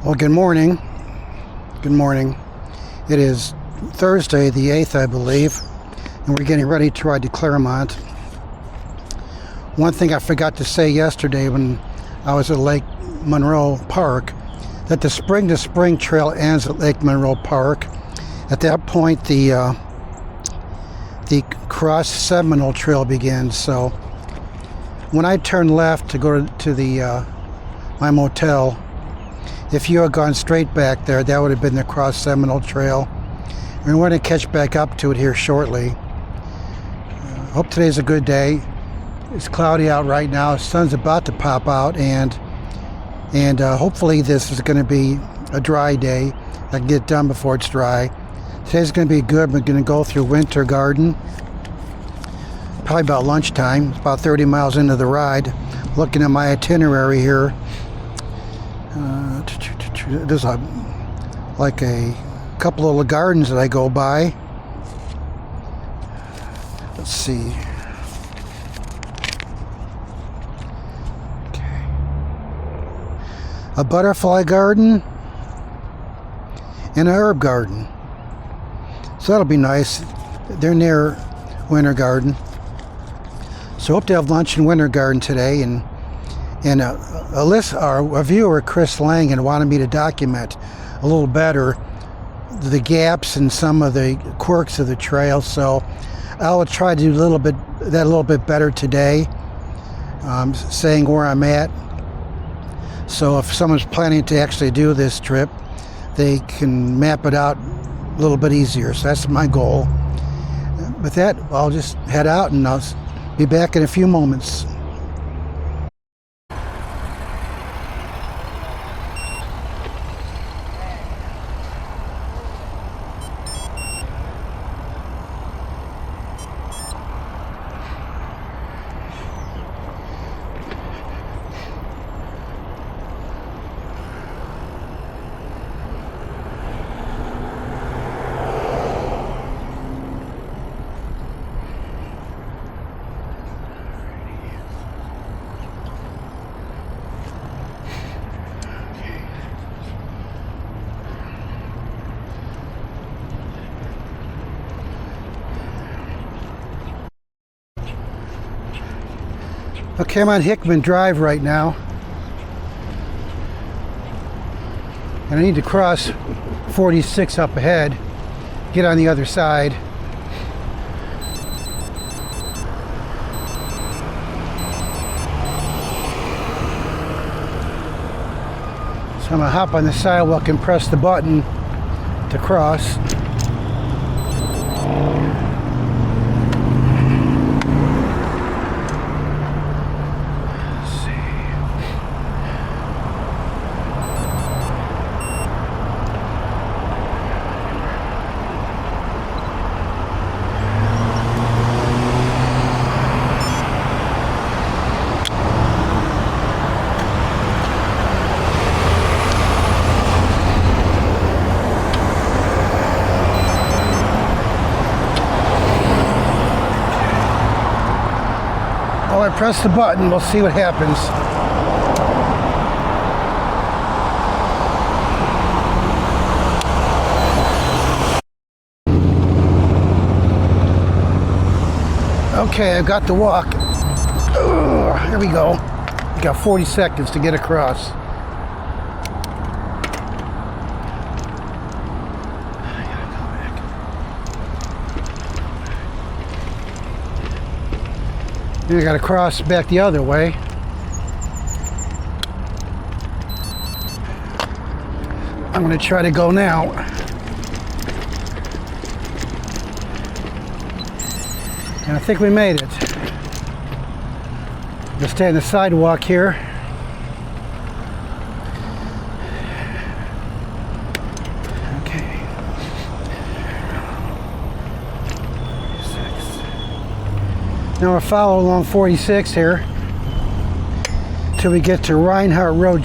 Well, good morning. Good morning. It is Thursday, the 8th, I believe, and we're getting ready to ride to Clermont. One thing I forgot to say yesterday when I was at Lake Monroe Park, that the Spring to Spring Trail ends at Lake Monroe Park. At that point, the Cross Seminole Trail begins. So when I turned left to go to the my motel, if you had gone straight back there, that would have been the Cross Seminole Trail. And we're going to catch back up to it here shortly. Hope today's a good day. It's cloudy out right now. The sun's about to pop out, and hopefully this is going to be a dry day. I can get it done before it's dry. Today's going to be good. We're going to go through Winter Garden. Probably about lunchtime. About 30 miles into the ride. Looking at my itinerary here. There's like a couple of little gardens that I go by. Let's see. Okay. A butterfly garden and an herb garden. So that'll be nice. They're near Winter Garden. So hope to have lunch in Winter Garden today. And a viewer, Chris Lang, had wanted me to document a little better the gaps and some of the quirks of the trail. So I'll try to do a little bit better today, saying where I'm at. So if someone's planning to actually do this trip, they can map it out a little bit easier. So that's my goal. With that, I'll just head out and I'll be back in a few moments. Okay, I'm on Hickman Drive right now, and I need to cross 46 up ahead, get on the other side. So I'm going to hop on the sidewalk and press the button to cross. I press the button, we'll see what happens. Okay, I've got the walk. Here we go. We got 40 seconds to get across. I got to cross back the other way. I'm going to try to go now. And I think we made it. Just stay on the sidewalk here. Now we'll follow along 46 here till we get to Reinhardt Road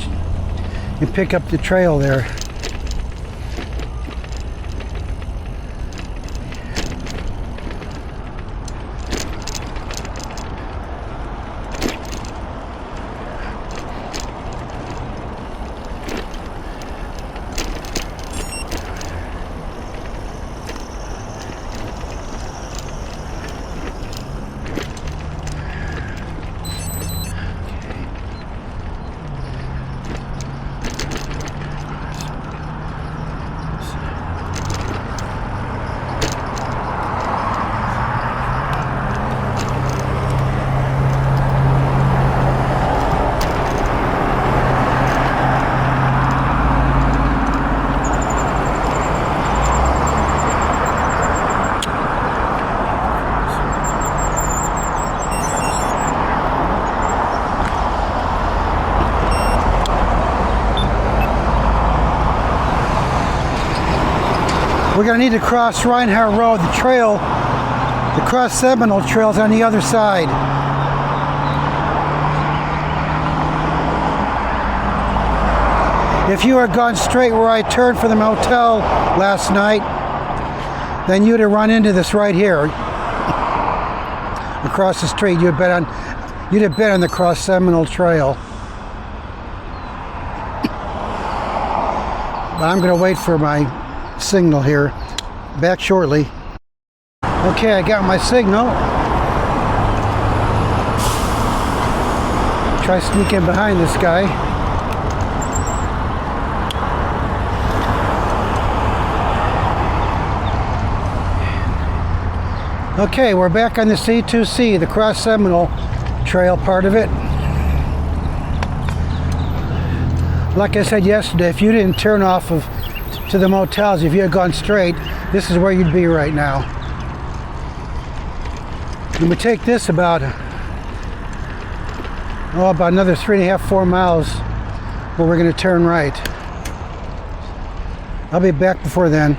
and pick up the trail there. We're going to need to cross Reinhardt Road. The trail, the Cross Seminole Trail's on the other side. If you had gone straight where I turned for the motel last night, then you'd have run into this right here. Across the street, you'd have been on the Cross Seminole Trail. But I'm going to wait for my signal here. Back shortly. Okay, I got my signal. Try sneaking behind this guy. Okay, we're back on the C2C, the Cross Seminole Trail part of it. Like I said yesterday, if you didn't turn off to the motels, if you had gone straight, this is where you'd be right now. And we take this about another 3.5, 4 miles where we're going to turn right. I'll be back before then.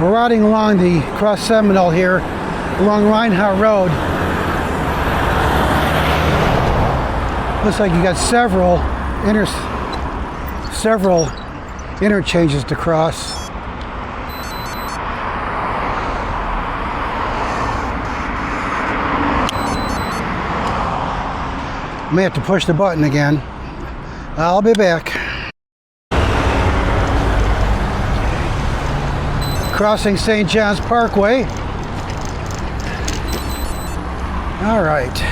We're riding along the Cross Seminole here, along Reinhardt Road. Looks like you got several interchanges to cross. May have to push the button again. I'll be back. Crossing St. John's Parkway. All right.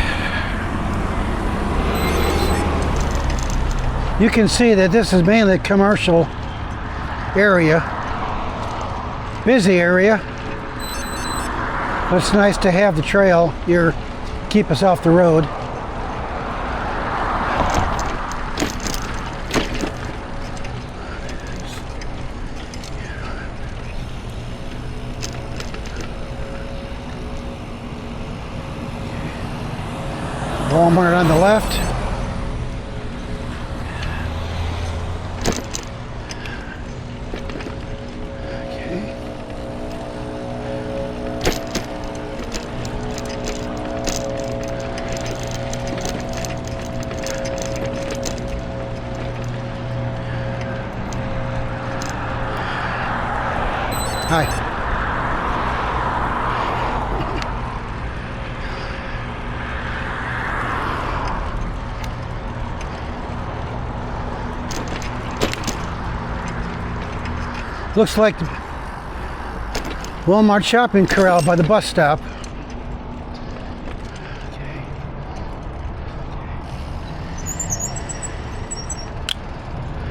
You can see that this is mainly a commercial area, busy area. But it's nice to have the trail here, keep us off the road. Walmart on the left. Okay. Hi. Looks like the Walmart shopping corral by the bus stop. Okay.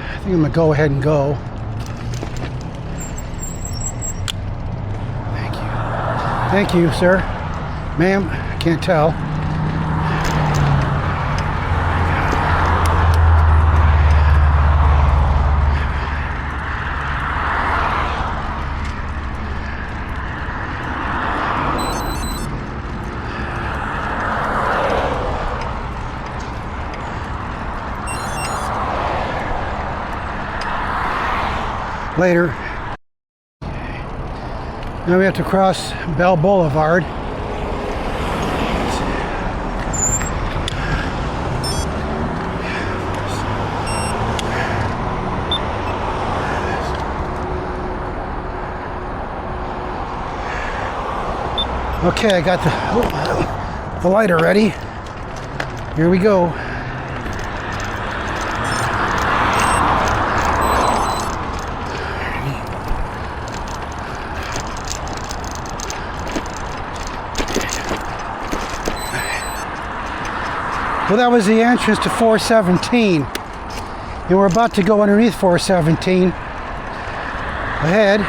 I think I'm gonna go ahead and go. Thank you. Thank you, sir. Ma'am, I can't tell. Later. Now we have to cross Bell Boulevard. Okay, I got the lighter ready. Here we go. Well, that was the entrance to 417, and we're about to go underneath 417 ahead.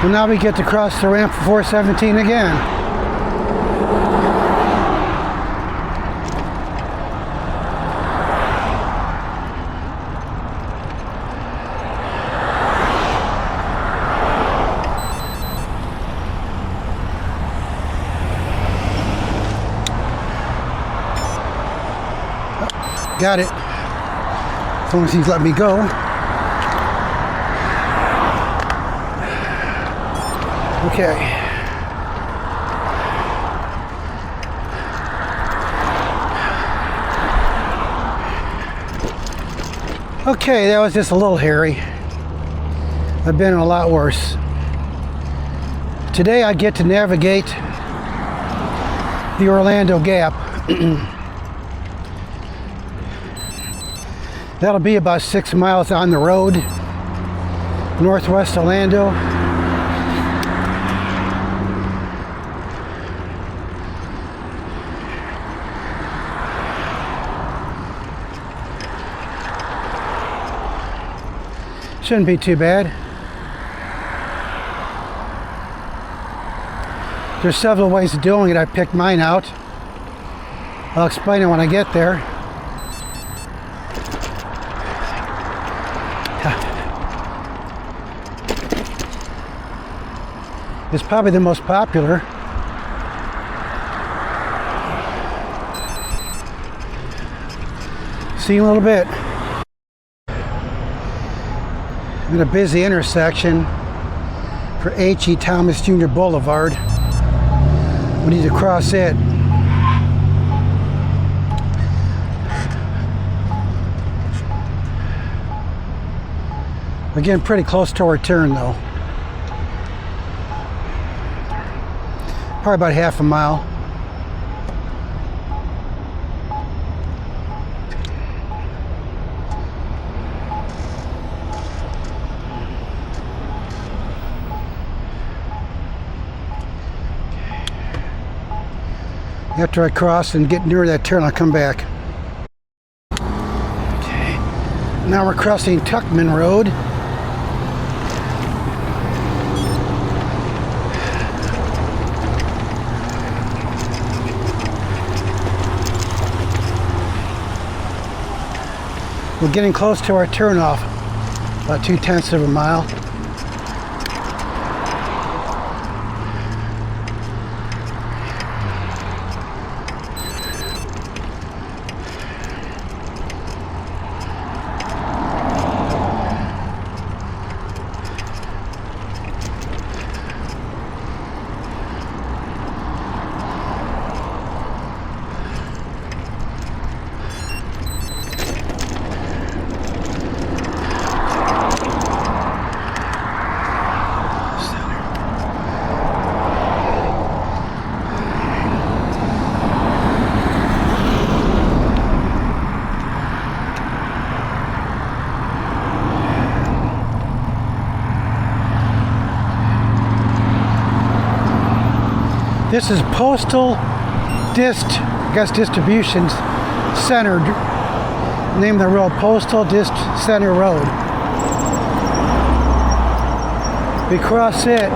And now we get to cross the ramp for 417 again. Got it. As long as he's let me go. Okay. Okay, that was just a little hairy. I've been in a lot worse. Today I get to navigate the Orlando Gap. That'll be about 6 miles on the road, northwest Orlando. Shouldn't be too bad. There's several ways of doing it. I picked mine out. I'll explain it when I get there. It's probably the most popular. See you in a little bit. I'm in a busy intersection for H.E. Thomas Jr. Boulevard. We need to cross it. Again, pretty close to our turn though. Probably about half a mile. After I cross and get near that turn, I'll come back. Okay. Now we're crossing Tuckman Road. We're getting close to our turnoff, about 2/10 of a mile. This is Postal Distribution Center. Name of the road, Postal Center Road. We cross it.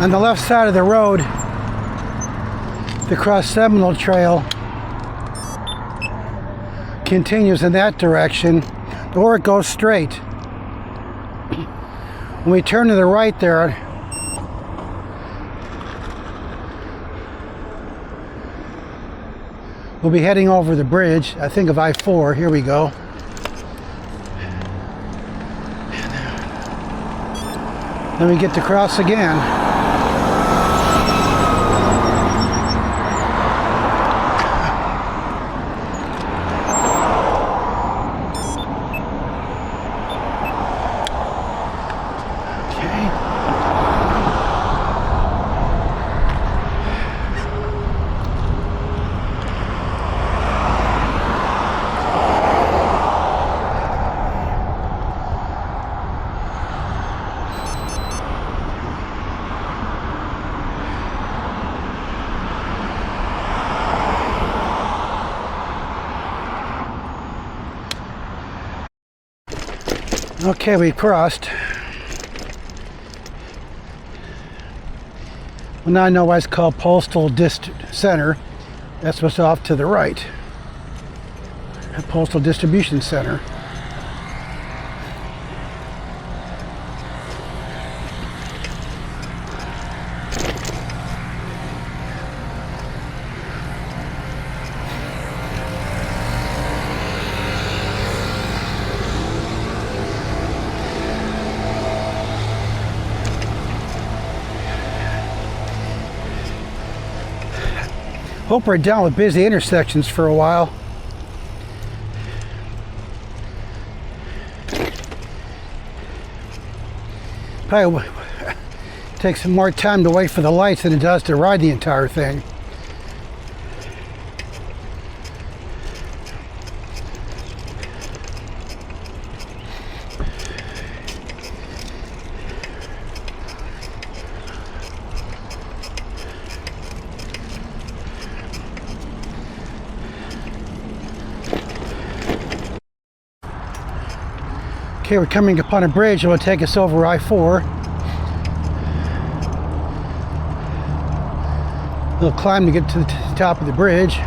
On the left side of the road, the Cross Seminole Trail continues in that direction, or it goes straight. When we turn to the right there, we'll be heading over the bridge, I think of I-4. Here we go. Then we get to cross again. Okay, we crossed. Well, now I know why it's called Postal District Center. That's what's off to the right. A Postal Distribution Center. Hope we're done with busy intersections for a while. Probably takes some more time to wait for the lights than it does to ride the entire thing. Okay, we're coming upon a bridge that will take us over I-4. We'll climb to get to the top of the bridge.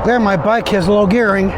Glad my bike has low gearing.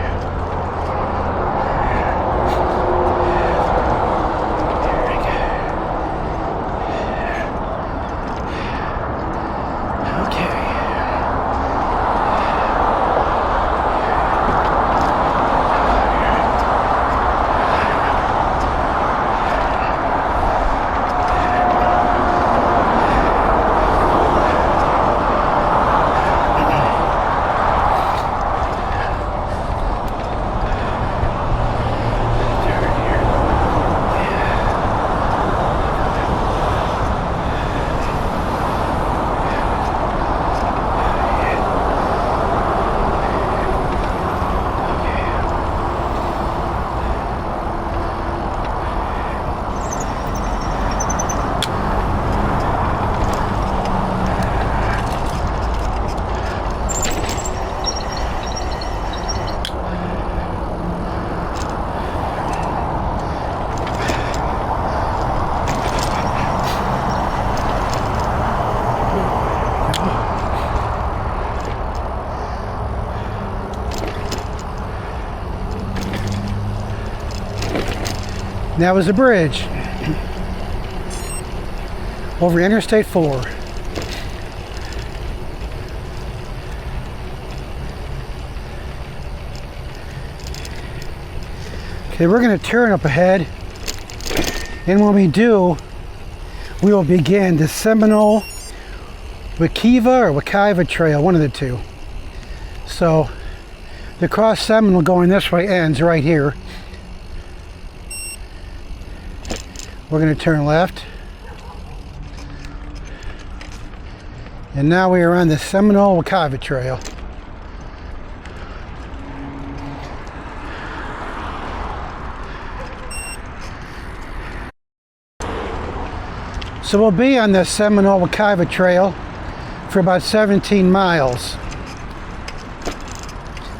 That was the bridge over Interstate 4. Okay, we're going to turn up ahead, and when we do, we will begin the Seminole Wekiva Trail, one of the two. So the Cross Seminole going this way ends right here. We're going to turn left. And now we are on the Seminole Wekiva Trail. So we'll be on the Seminole Wekiva Trail for about 17 miles.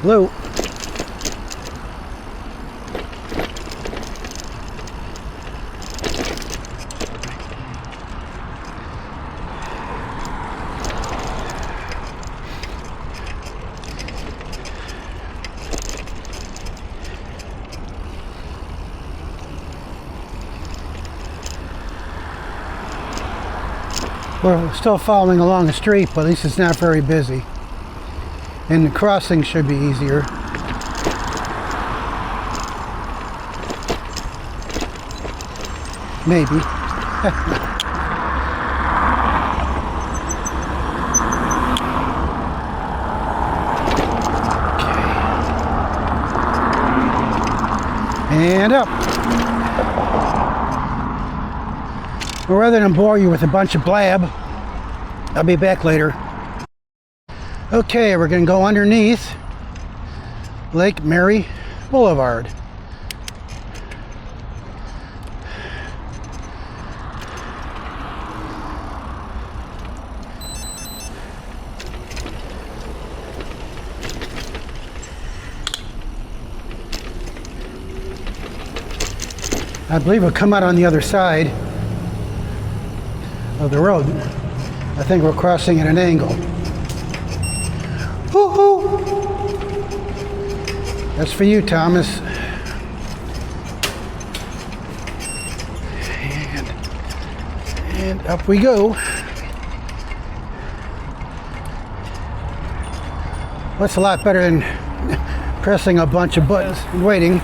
Loop. We're still following along the street, but at least it's not very busy. And the crossing should be easier. Maybe. Okay. And up. But rather than bore you with a bunch of blab, I'll be back later. Okay, we're going to go underneath Lake Mary Boulevard. I believe we'll come out on the other side of the road. I think we're crossing at an angle. Woo-hoo! That's for you, Thomas. And up we go. That's a lot better than pressing a bunch of buttons and waiting.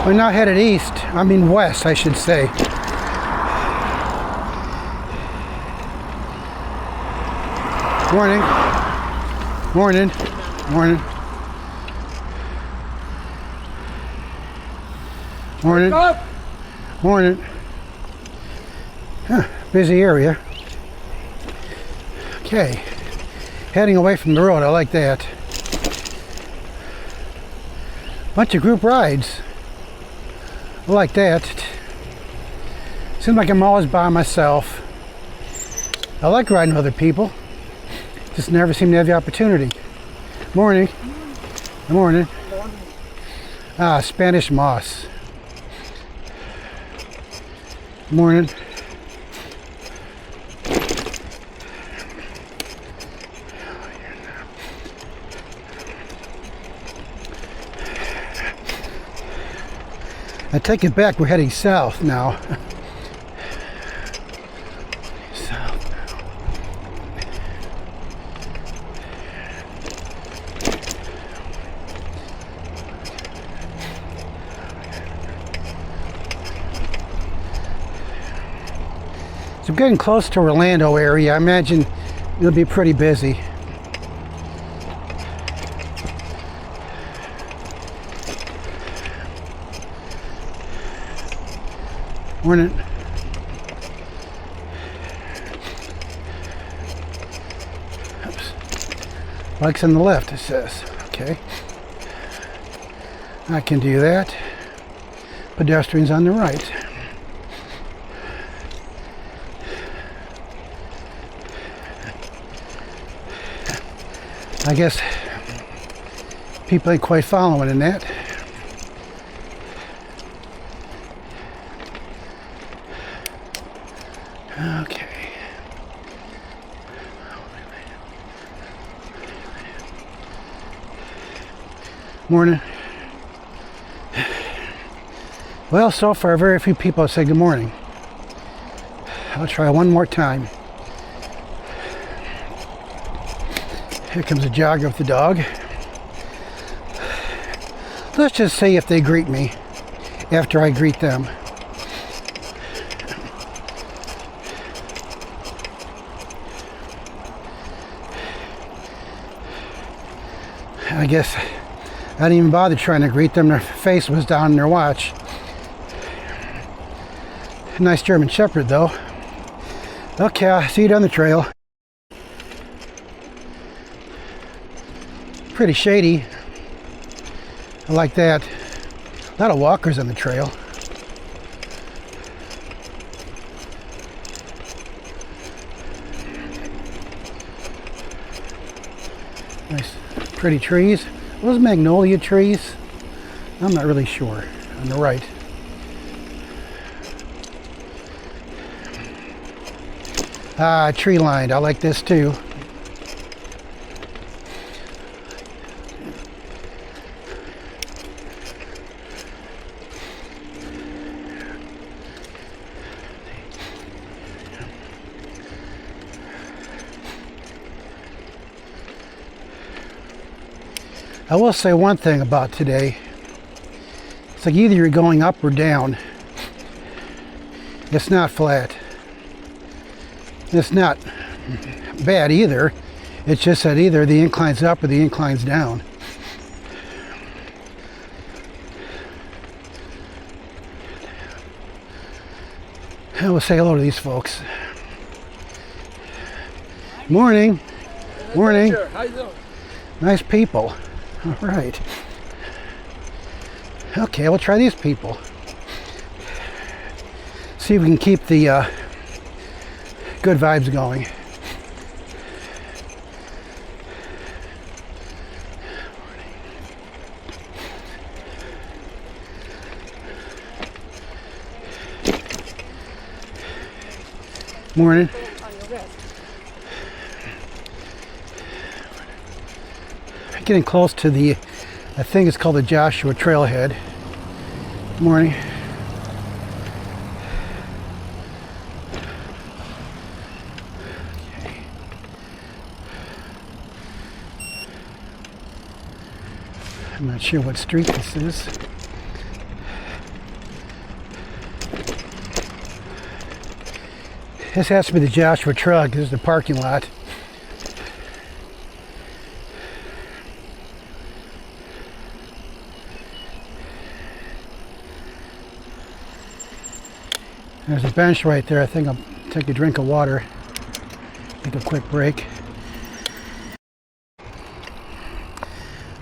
We're now headed west, I should say. Morning. Morning. Morning. Morning. Morning. Huh, busy area. Okay. Heading away from the road, I like that. Bunch of group rides. I like that. Seems like I'm always by myself. I like riding with other people. Just never seem to have the opportunity. Morning. Good morning. Ah, Spanish moss. Morning. I take it back, we're heading south now. South now. So I'm getting close to Orlando area. I imagine it'll be pretty busy. Morning. Oops. Bike's on the left, it says. Okay. I can do that. Pedestrians on the right. I guess people ain't quite following in that. Okay. Morning. Well, so far very few people say good morning. I'll try one more time. Here comes a jogger with the dog. Let's just see if they greet me after I greet them. I guess I didn't even bother trying to greet them. Their face was down in their watch. Nice German Shepherd though. Okay, I'll see you down the trail. Pretty shady. I like that. A lot of walkers on the trail. Nice pretty trees. Are those magnolia trees? I'm not really sure. On the right. Ah, tree lined. I like this too. I will say one thing about today. It's like either you're going up or down. It's not flat. It's not bad either. It's just that either the incline's up or the incline's down. I will say hello to these folks. Morning. Morning. How you doing? Nice people. All right. Okay, we'll try these people. See if we can keep the good vibes going. Morning. Getting close to the, I think it's called the Joshua Trailhead. Morning. Okay. I'm not sure what street this is. This has to be the Joshua Trail because it's the parking lot. There's a bench right there. I think I'll take a drink of water. Take a quick break.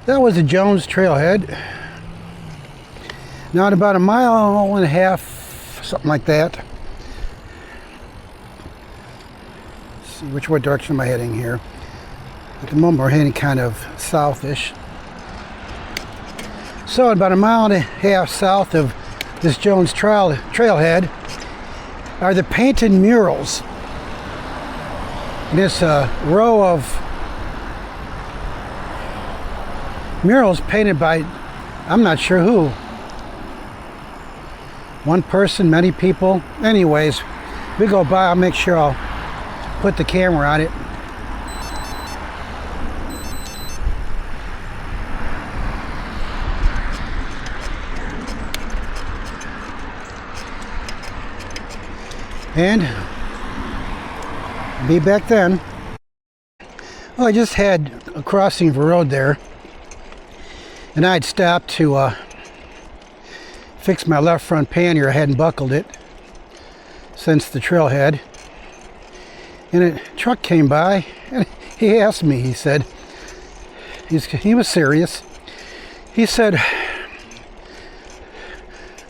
That was the Jones Trailhead. Now at about a mile and a half, something like that. Let's see, which way direction am I heading here? At the moment we're heading kind of southish. So about a mile and a half south of this Jones Trailhead are the painted murals. And it's a row of murals painted by, I'm not sure who. One person, many people. Anyways, we go by, I'll make sure I'll put the camera on it. And be back then. Well, I just had a crossing of a road there, and I'd stopped to fix my left front pannier. I hadn't buckled it since the trailhead, and a truck came by, and he asked me. He said, he was serious. He said,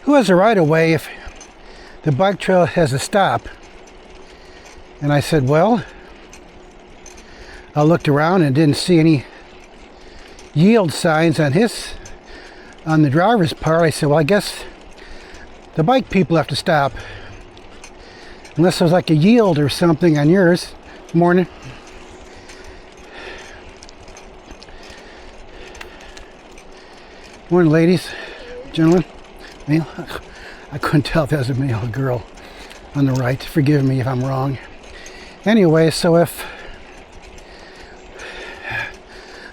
"Who has the right of way if the bike trail has a stop?" And I said, well, I looked around and didn't see any yield signs on the driver's part. I said, well, I guess the bike people have to stop. Unless there's like a yield or something on yours. Morning. Morning, ladies, gentlemen, male. I couldn't tell if that was a male or girl on the right. Forgive me if I'm wrong. Anyway, so if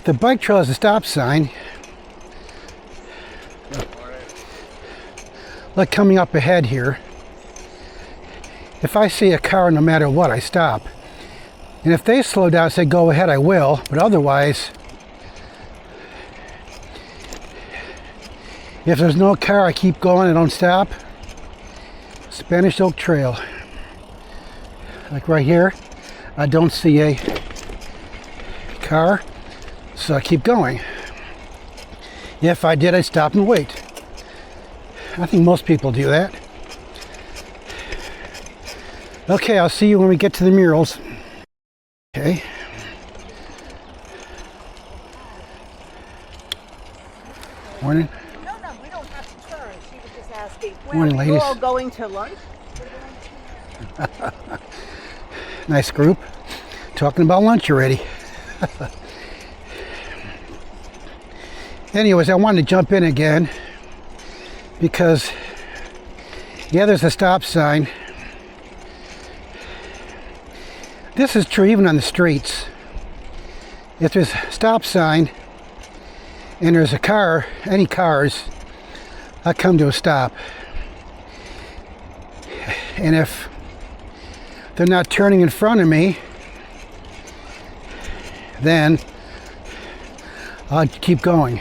the bike trail has a stop sign, like coming up ahead here, if I see a car, no matter what, I stop. And if they slow down and say, go ahead, I will. But otherwise, if there's no car, I keep going, I don't stop. Spanish Oak Trail. Like right here, I don't see a car, so I keep going. If I did, I'd stop and wait. I think most people do that. Okay, I'll see you when we get to the murals. Okay. Morning. No, we don't have to turn. She was just asking. Morning, ladies. You're all going to lunch? Nice group. Talking about lunch already. Anyways, I wanted to jump in again because, yeah, there's a stop sign. This is true even on the streets. If there's a stop sign and there's a car, any cars, I come to a stop. And if they're not turning in front of me, then I'll keep going.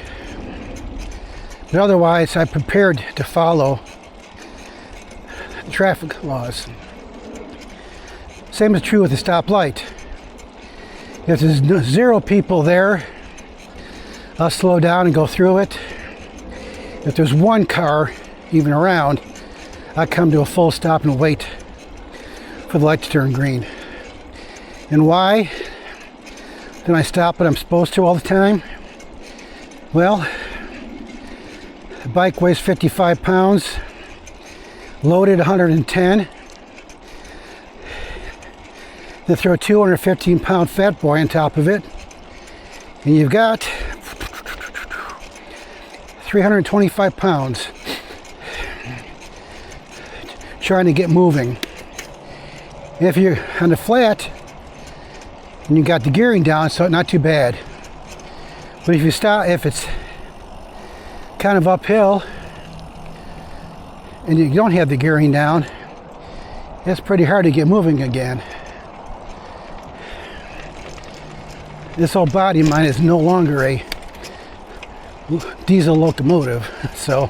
But otherwise, I'm prepared to follow traffic laws. Same is true with the stoplight. If there's 0 people there, I'll slow down and go through it. If there's 1 car even around, I come to a full stop and wait for the light to turn green. And why don't I stop when I'm supposed to all the time? Well, the bike weighs 55 pounds, loaded 110. They throw a 215-pound fat boy on top of it, and you've got 325 pounds trying to get moving. If you're on the flat and you got the gearing down, so not too bad. But if you stop, if it's kind of uphill and you don't have the gearing down, it's pretty hard to get moving again. This old body of mine is no longer a diesel locomotive. So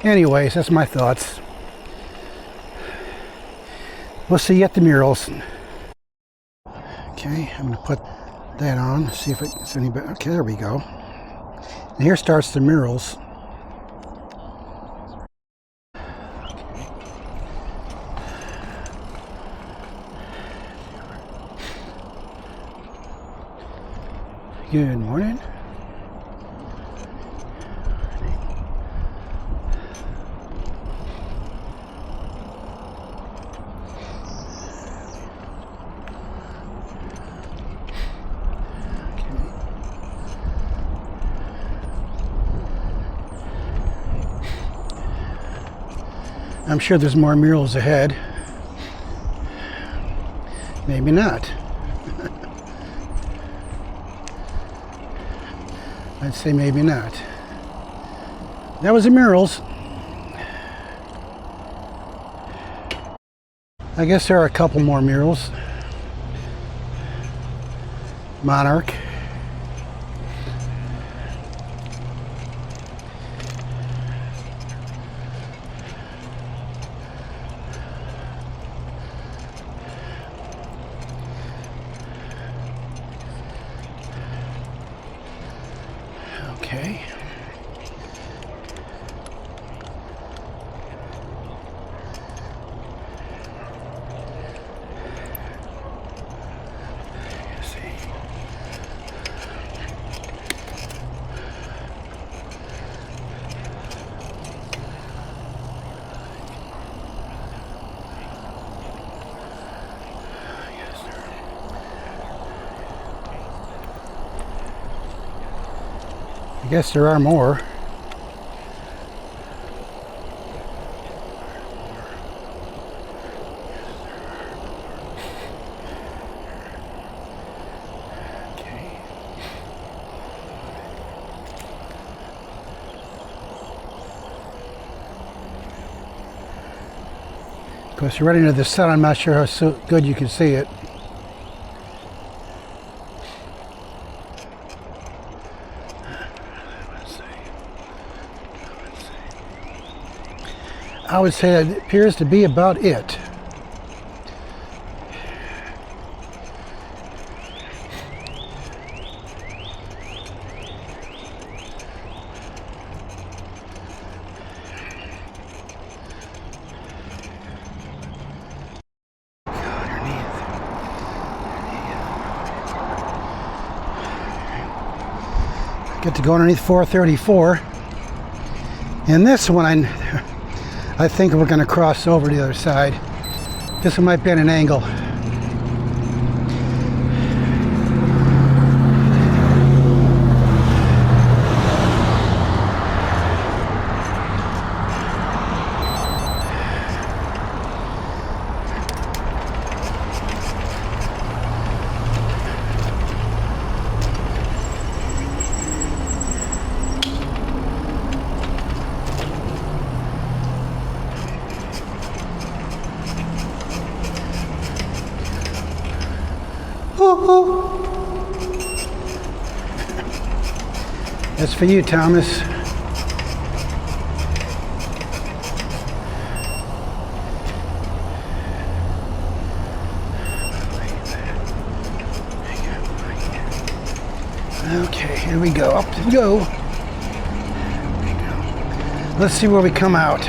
anyways, that's my thoughts. We'll see you at the murals. Okay, I'm going to put that on, see if it's any better. Okay, there we go. And here starts the murals. Good morning. I'm sure there's more murals ahead. Maybe not. I'd say maybe not. That was the murals. I guess there are a couple more murals. Monarch. Okay. Let's see. I guess there are more. Okay. Of course, you're right into the sun. I'm not sure how so good you can see it. I would say that appears to be about it. Get to go underneath 434. And this one, I think we're going to cross over to the other side. This one might be at an angle. Woo-hoo. That's for you, Thomas. Okay, here we go. Up we go. Let's see where we come out.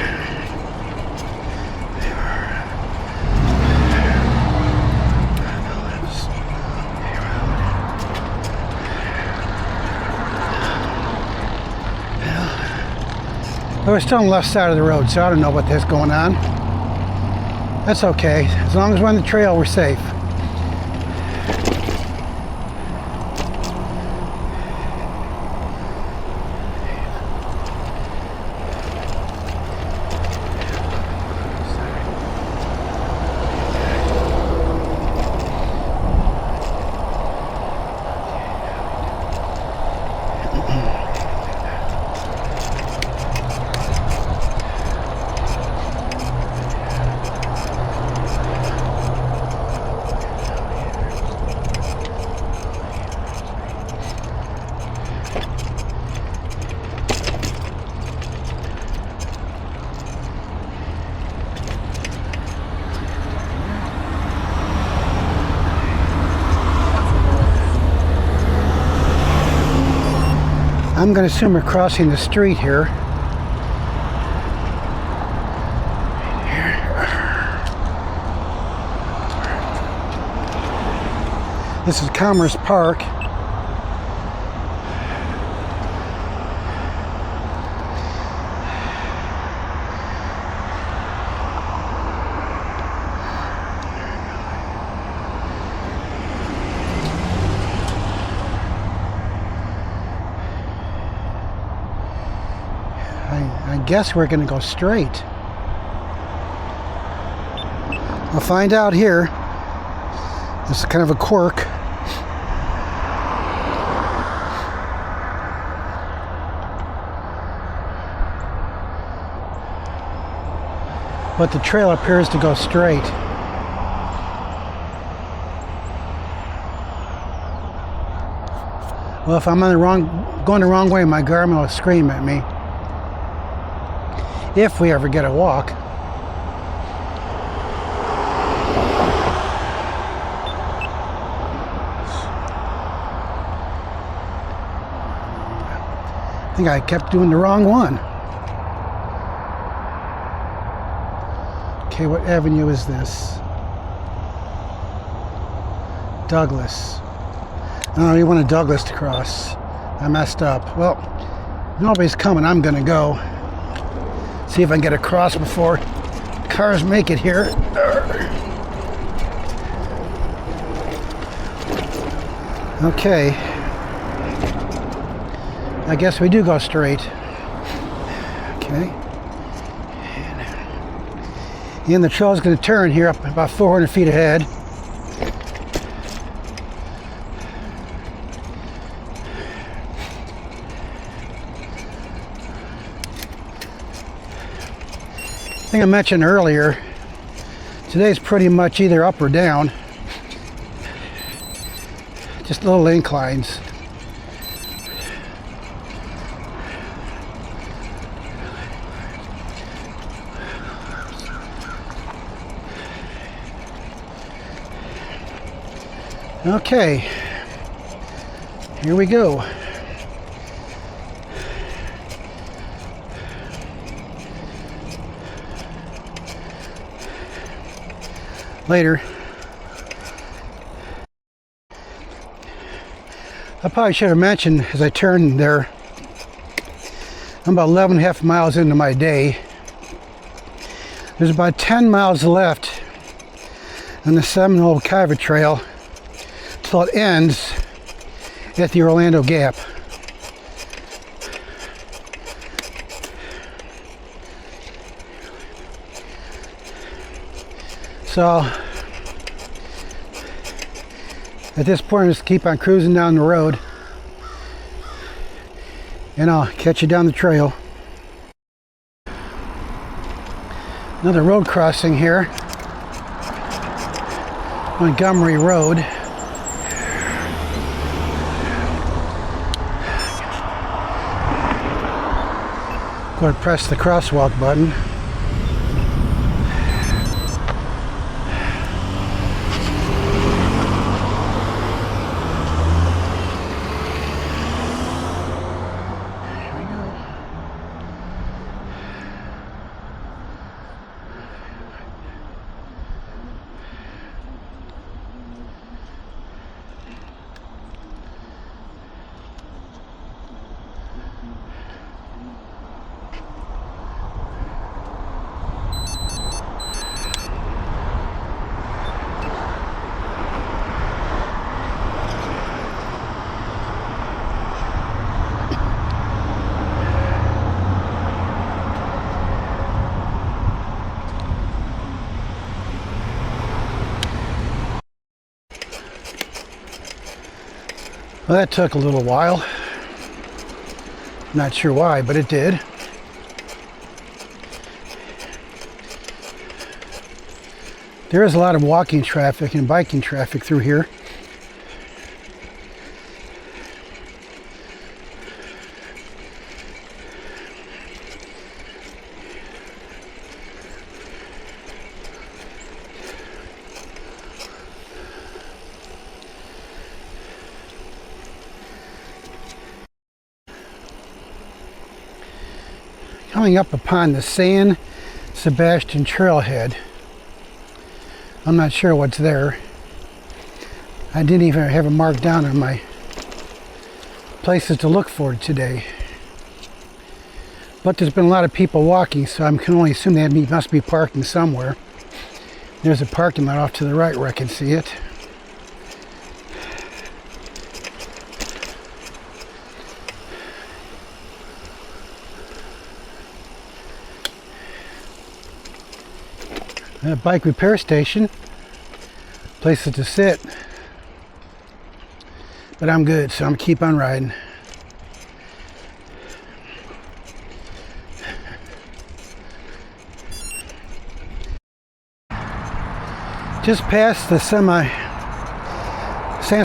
We're still on the left side of the road, so I don't know what that's going on. That's okay. As long as we're on the trail, we're safe. I'm going to assume we're crossing the street here. This is Commerce Park. I guess we're going to go straight. We'll find out here. This is kind of a quirk. But the trail appears to go straight. Well, if I'm going the wrong way, my Garmin will scream at me. If we ever get a walk. I think I kept doing the wrong one. Okay, what avenue is this? Douglas. No, you wanted Douglas to cross. I messed up. Well, nobody's coming. I'm gonna go. See if I can get across before cars make it here. Okay. I guess we do go straight. Okay. And the trail's going to turn here up about 400 feet ahead. I think I mentioned earlier, today's pretty much either up or down. Just little inclines. Okay, here we go. Later. I probably should have mentioned as I turned there, I'm about 11.5 miles into my day. There's about 10 miles left on the Seminole Carver Trail till it ends at the Orlando Gap. So at this point, just keep on cruising down the road and I'll catch you down the trail. Another road crossing here, Montgomery Road. Go to press the crosswalk button. Well, that took a little while. Not sure why, but it did. There is a lot of walking traffic and biking traffic through here. Coming up upon the San Sebastian trailhead. I'm not sure what's there. I didn't even have it marked down on my places to look for today. But there's been a lot of people walking, so I can only assume they must be parking somewhere. There's a parking lot off to the right where I can see it. A bike repair station, places to sit, but I'm good, so I'm gonna keep on riding. Just past the San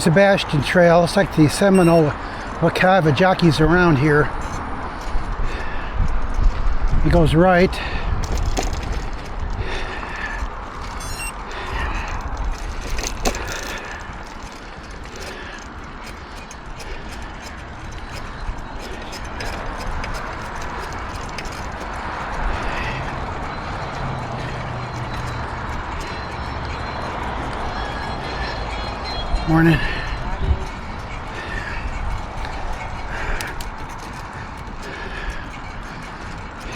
Sebastian Trail. It's like the Seminole Wakava jockeys around here. It goes right. Morning.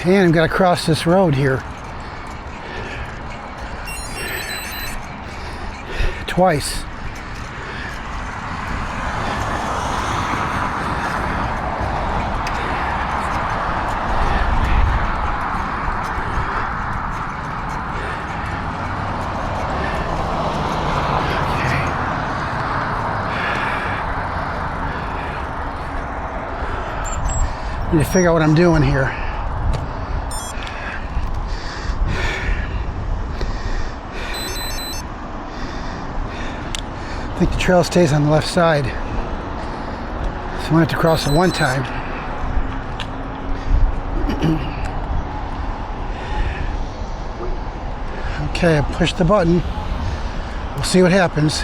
And I've got to cross this road here twice. I need to figure out what I'm doing here. I think the trail stays on the left side. So I went to cross it one time. Okay, I pushed the button. We'll see what happens.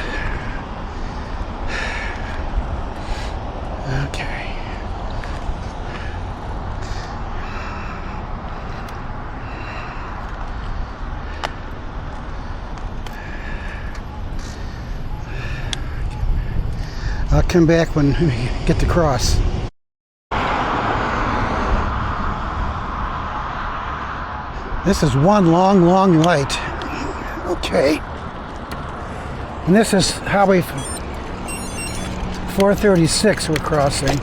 Okay. I'll come back when we get to cross. This is one long light. Okay. And this is Highway 436 we're crossing.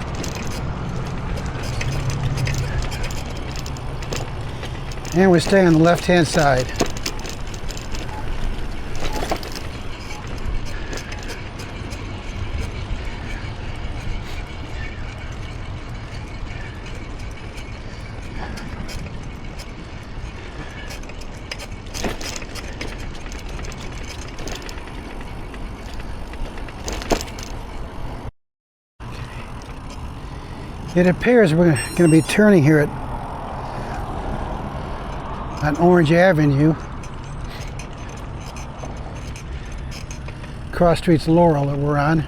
And we stay on the left-hand side. It appears we're going to be turning here at on Orange Avenue. Cross Street's Laurel that we're on.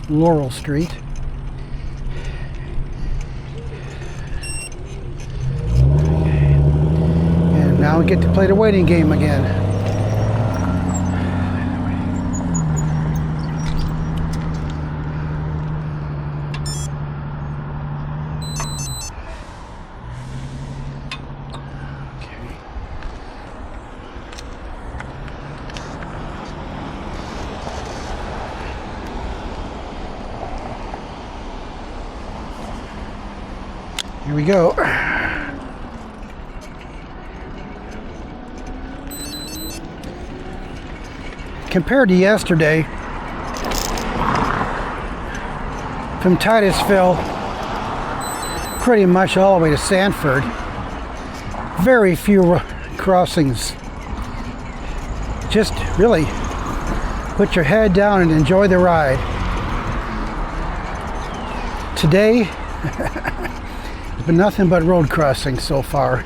Laurel Street. And now we get to play the waiting game again. Here we go. Compared to yesterday, from Titusville pretty much all the way to Sanford, very few crossings. Just really put your head down and enjoy the ride. Today, it's been nothing but road crossings so far.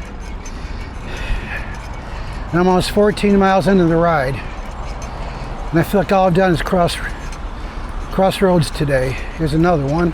And I'm almost 14 miles into the ride. And I feel like all I've done is crossroads today. Here's another one.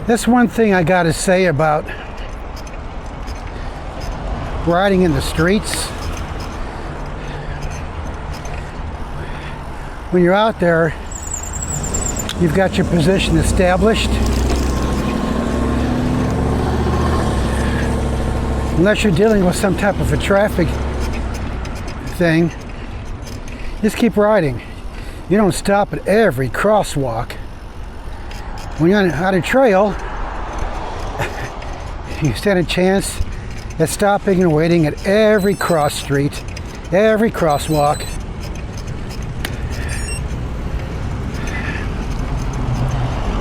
That's one thing I gotta say about riding in the streets. When you're out there, you've got your position established. Unless you're dealing with some type of a traffic thing, just keep riding. You don't stop at every crosswalk. When you're on a trail, you stand a chance at stopping and waiting at every cross street, every crosswalk.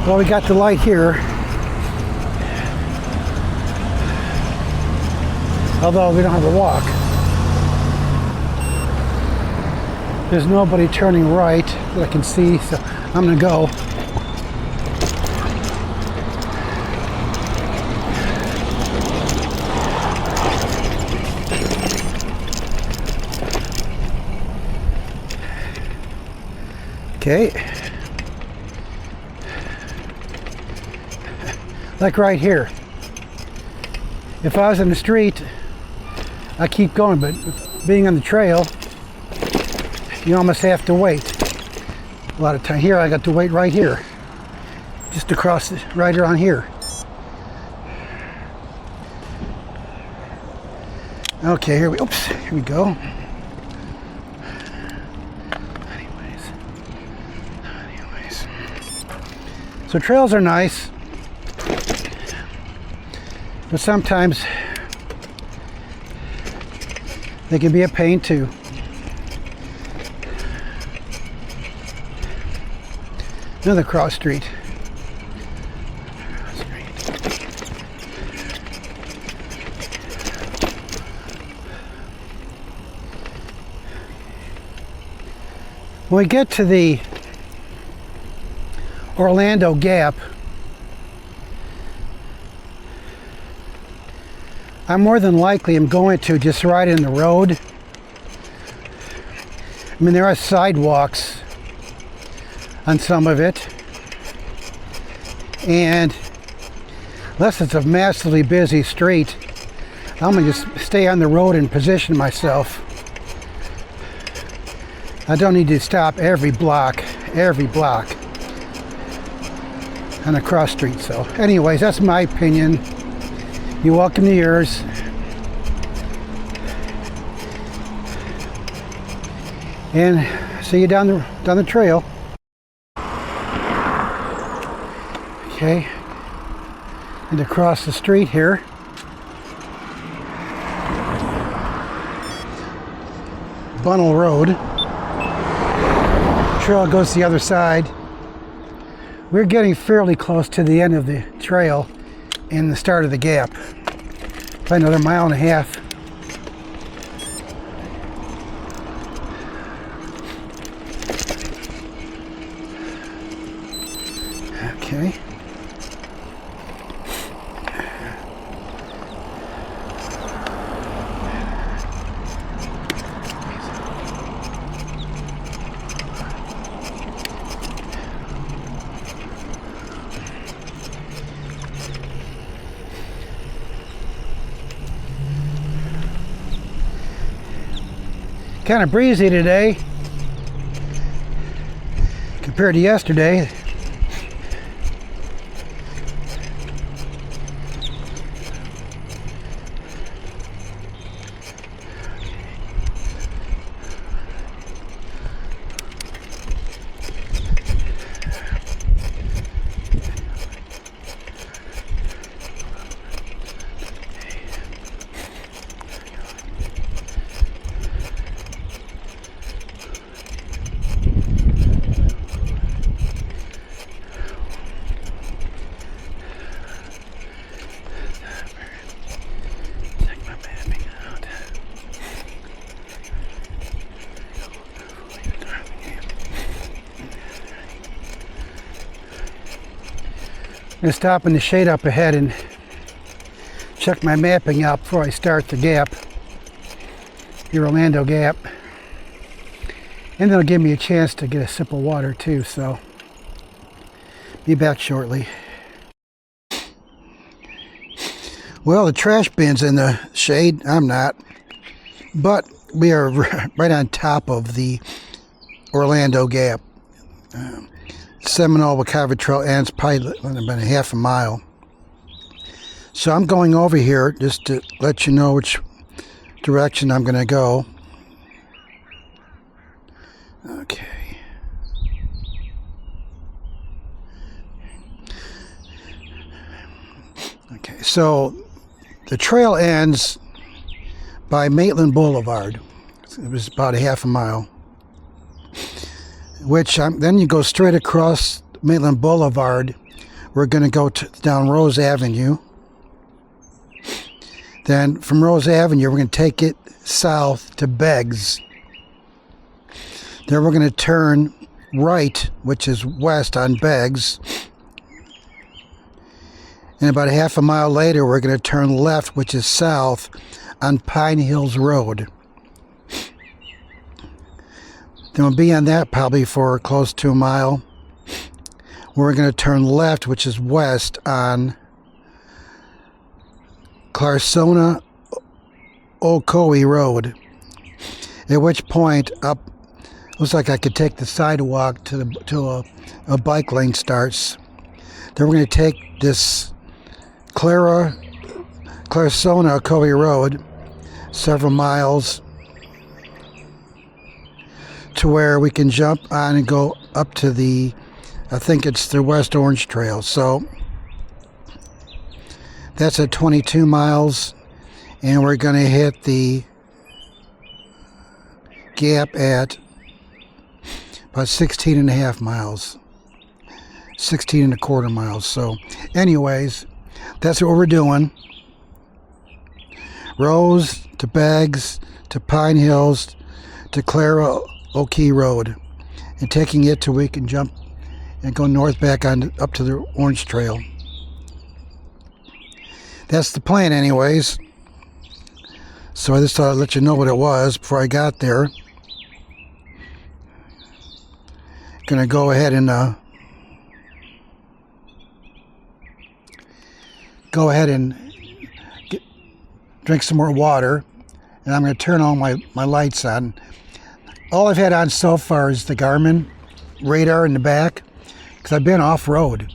Well, we got the light here. Although we don't have a walk. There's nobody turning right that I can see, so I'm gonna go. Okay, like right here. If I was in the street, I keep going, but being on the trail, you almost have to wait. A lot of time here, I got to wait right here, just to cross right around here. Okay, here we go. So trails are nice, but sometimes they can be a pain too. Another cross street. When we get to the Orlando Gap, I more than likely am going to just ride in the road. I mean, there are sidewalks on some of it, and unless it's a massively busy street, I'm gonna just stay on the road and position myself. I don't need to stop every block on a cross street. So anyways, that's my opinion. You're welcome to yours. And see you down the trail. Okay, and across the street here. Bunnell Road. trail goes to the other side. We're getting fairly close to the end of the trail and the start of the gap. Probably another mile and a half. Okay. Kind of breezy today compared to yesterday. I'm going to stop in the shade up ahead and check my mapping out before I start the gap, the Orlando Gap. And it'll give me a chance to get a sip of water too, so be back shortly. Well, the trash bin's in the shade. I'm not. But we are right on top of the Orlando Gap. Seminole Wakava Trail ends probably about a half a mile. So I'm going over here just to let you know which direction I'm going to go. Okay. Okay, so the trail ends by Maitland Boulevard. It was about a half a mile. Then you go straight across Maitland Boulevard. We're going to go down Rose Avenue. Then from Rose Avenue, we're going to take it south to Beggs. Then we're going to turn right, which is west on Beggs. And about a half a mile later, we're going to turn left, which is south on Pine Hills Road. Then we'll be on that probably for close to a mile. We're going to turn left, which is west on Clarsona Ocoee Road. At which point, up looks like I could take the sidewalk to a bike lane starts. Then we're going to take this Clarsona Ocoee Road several miles to where we can jump on and go up to I think it's the West Orange Trail. So that's at 22 miles, and we're going to hit the gap at about 16 and a half miles, 16 and a quarter miles. So anyways, that's what we're doing. Rose to Beggs to Pine Hills to Clara Ocoee Road, and taking it till we can jump and go north back on up to the Orange Trail. That's the plan anyways. So I just thought I'd let you know what it was before I got there. Gonna go ahead and drink some more water, and I'm going to turn all my lights on. All I've had on so far is the Garmin radar in the back, because I've been off-road.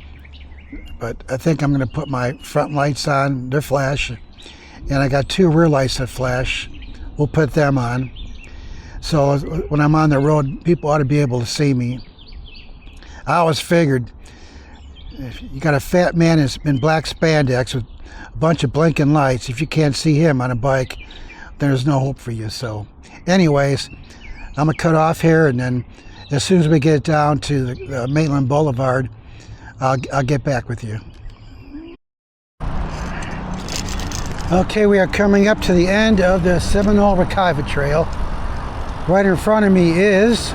But I think I'm going to put my front lights on, they're flash, and I got two rear lights that flash. We'll put them on. So when I'm on the road, people ought to be able to see me. I always figured, if you got a fat man in black spandex with a bunch of blinking lights, if you can't see him on a bike, there's no hope for you. So anyways, I'm going to cut off here, and then As soon as we get down to the Maitland Boulevard, I'll get back with you. Okay, we are coming up to the end of the Seminole Wekiva Trail. Right in front of me is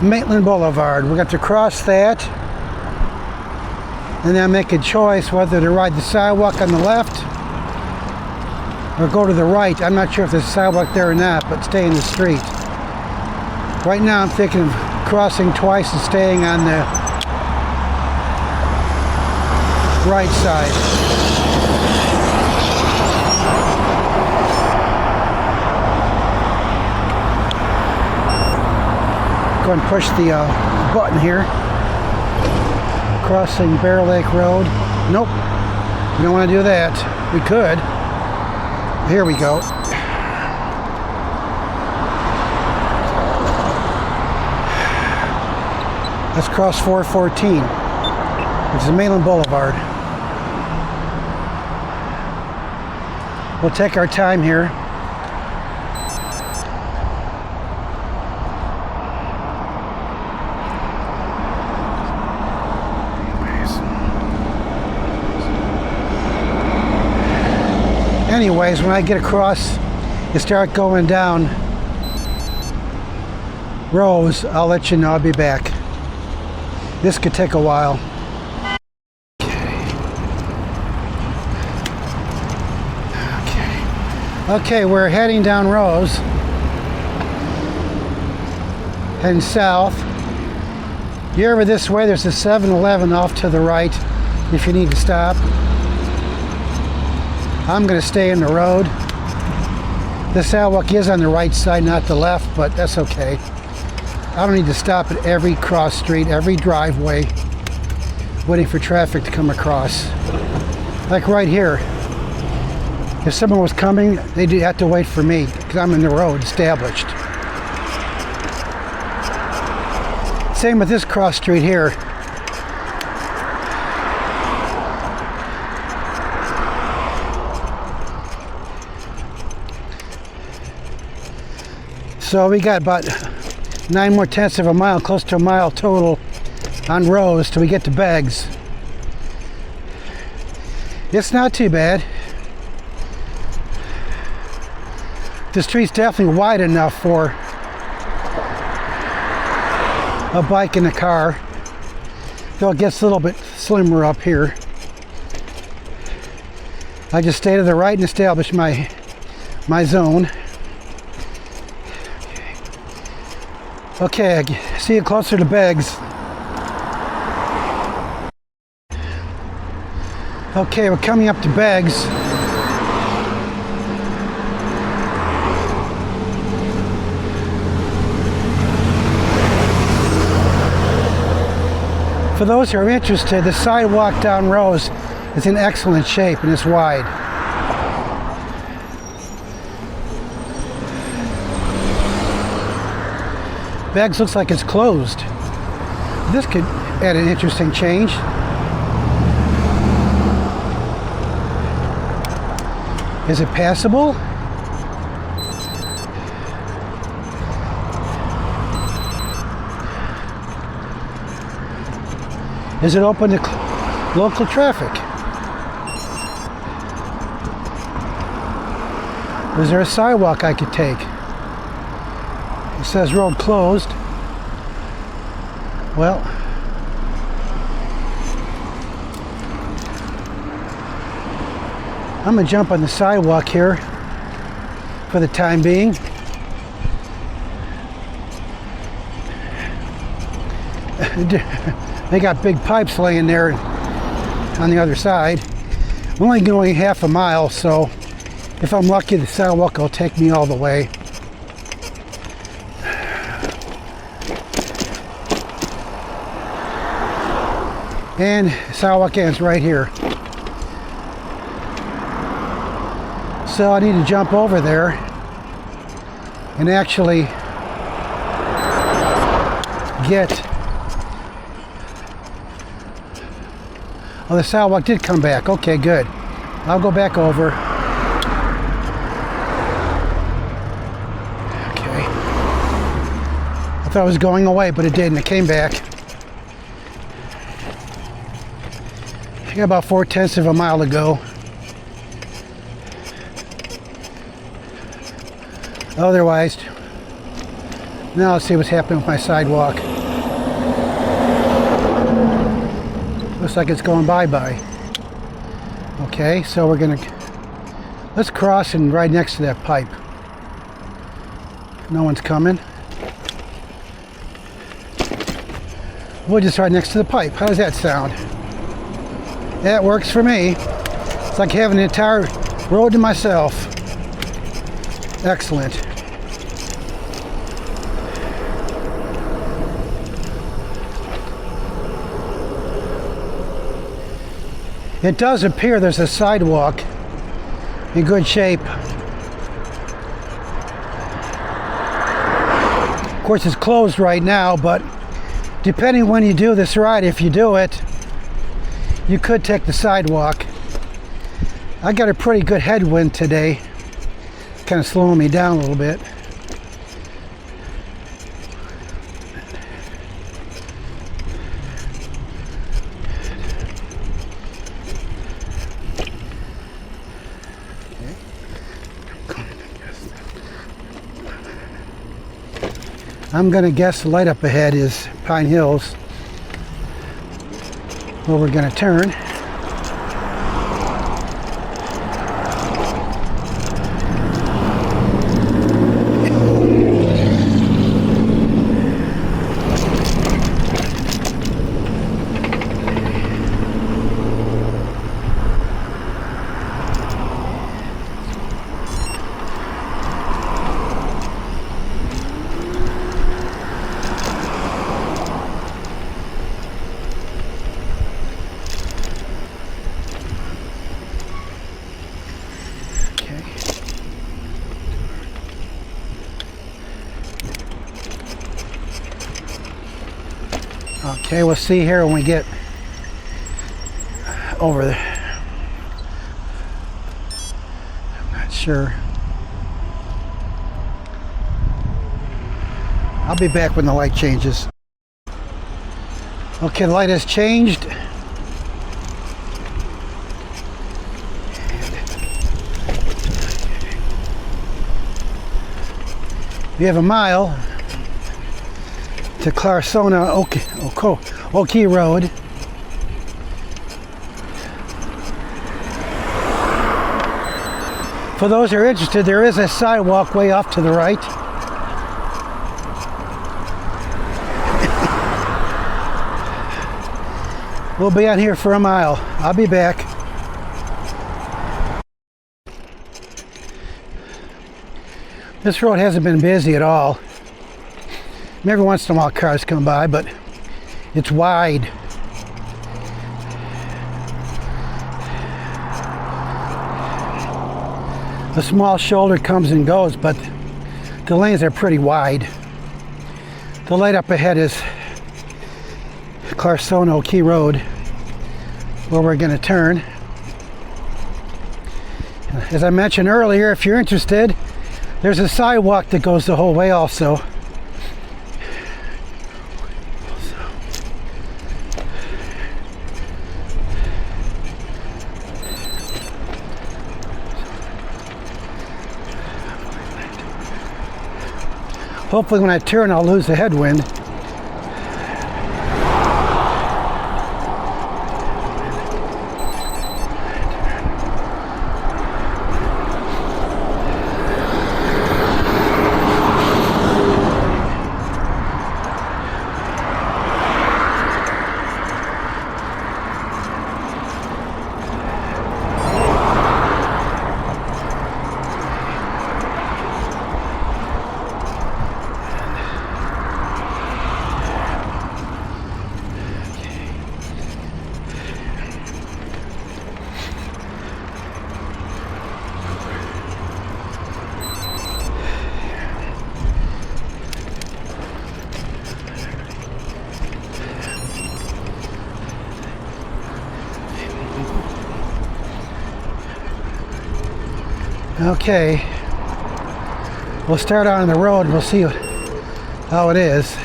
Maitland Boulevard. We're going to cross that and then make a choice whether to ride the sidewalk on the left or go to the right. I'm not sure if there's a sidewalk there or not, but stay in the street. Right now I'm thinking of crossing twice and staying on the right side. Go and push the button here. Crossing Bear Lake Road. Nope, we don't want to do that. We could. Here we go. Let's cross 414, which is Maitland Boulevard. We'll take our time here. Anyways, when I get across and start going down rows, I'll let you know. I'll be back. This could take a while. Okay, we're heading down rows, heading south. You're over this way, there's a 7-Eleven off to the right if you need to stop. I'm going to stay in the road. The sidewalk is on the right side, not the left, but that's okay. I don't need to stop at every cross street, every driveway, waiting for traffic to come across. Like right here. If someone was coming, they'd have to wait for me because I'm in the road, established. Same with this cross street here. So we got about 9 more tenths of a mile, close to a mile total on rows till we get to Beggs. It's not too bad. The street's definitely wide enough for a bike and a car, though it gets a little bit slimmer up here. I just stay to the right and establish my zone. Okay, I see you closer to Beggs. Okay, we're coming up to Beggs. For those who are interested, the sidewalk down rows is in excellent shape and it's wide. Beggs looks like it's closed. This could add an interesting change. Is it passable? Is it open to local traffic? Is there a sidewalk I could take? It says road closed. Well, I'm gonna jump on the sidewalk here for the time being. They got big pipes laying there on the other side. I'm only going half a mile, so if I'm lucky, the sidewalk will take me all the way. And the sidewalk ends right here. So I need to jump over there and actually get... Oh, the sidewalk did come back. Okay, good. I'll go back over. Okay. thought it was going away, but it didn't. It came back. I got about 4/10 of a mile to go. Otherwise, now let's see what's happening with my sidewalk. Looks like it's going bye-bye. Okay, so let's cross and right next to that pipe. No one's coming. We'll just right next to the pipe. How does that sound? That works for me. It's like having the entire road to myself. Excellent. It does appear there's a sidewalk in good shape. Of course, it's closed right now, but depending when you do this ride, if you do it, you could take the sidewalk. I got a pretty good headwind today, kind of slowing me down a little bit. I'm going to guess the light up ahead is Pine Hills, where we're going to turn. Okay, we'll see here when we get over there. I'm not sure. I'll be back when the light changes. Okay, the light has changed. We have a mile to Clermont Oakey Road. For those who are interested, there is a sidewalk way off to the right. We'll be on here for a mile. I'll be back. This road hasn't been busy at all. Every once in a while cars come by, but it's wide. A small shoulder comes and goes, but the lanes are pretty wide. The light up ahead is Clermont Oakey Road, where we're going to turn. As I mentioned earlier, if you're interested, there's a sidewalk that goes the whole way also. Hopefully when I turn, I'll lose the headwind. Okay, we'll start on the road and we'll see how it is.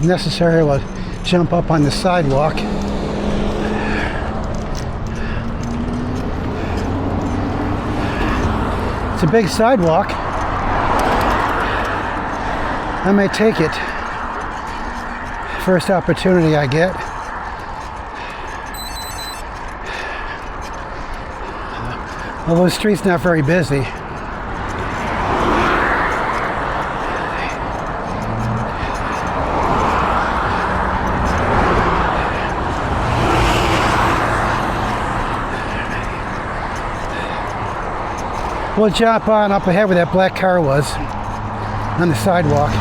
If necessary, we'll jump up on the sidewalk. It's a big sidewalk. I may take it. First opportunity I get. Although the street's not very busy. We'll jump on up ahead where that black car was on the sidewalk.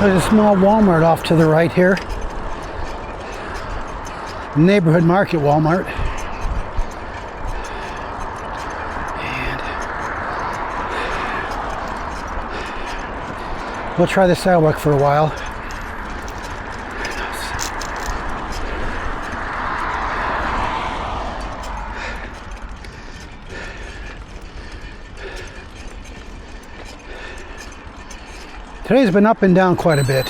There's a small Walmart off to the right here. Neighborhood market Walmart. We'll try the sidewalk for a while. Today's been up and down quite a bit.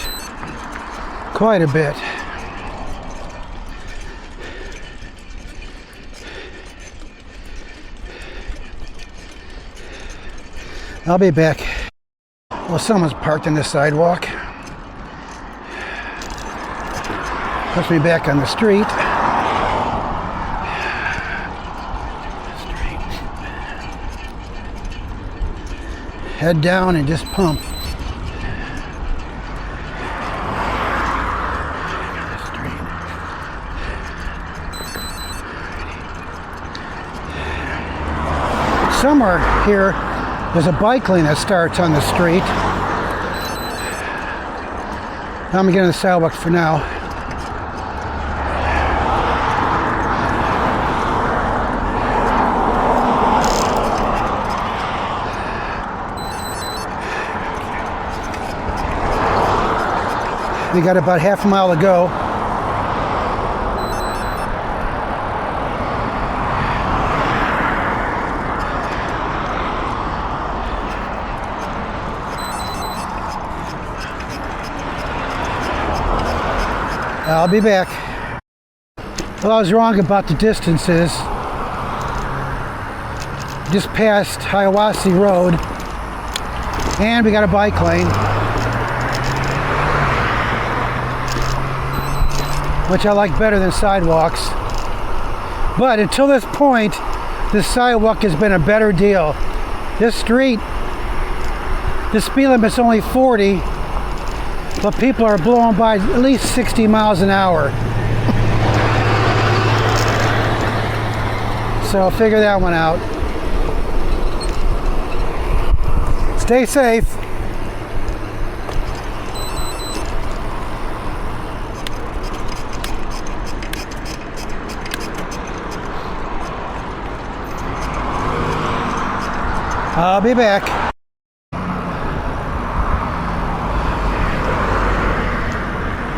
Quite a bit. I'll be back. Well, someone's parked on the sidewalk. Puts me back on the street. Head down and just pump. Somewhere here, there's a bike lane that starts on the street. I'm getting the sidewalk for now. We got about half a mile to go. I'll be back. Well, I was wrong about the distances. Just passed Hiawassee Road, and we got a bike lane, which I like better than sidewalks. But until this point, the sidewalk has been a better deal. This street, the speed limit's only 40. But people are blowing by at least 60 miles an hour. So figure that one out. Stay safe. I'll be back.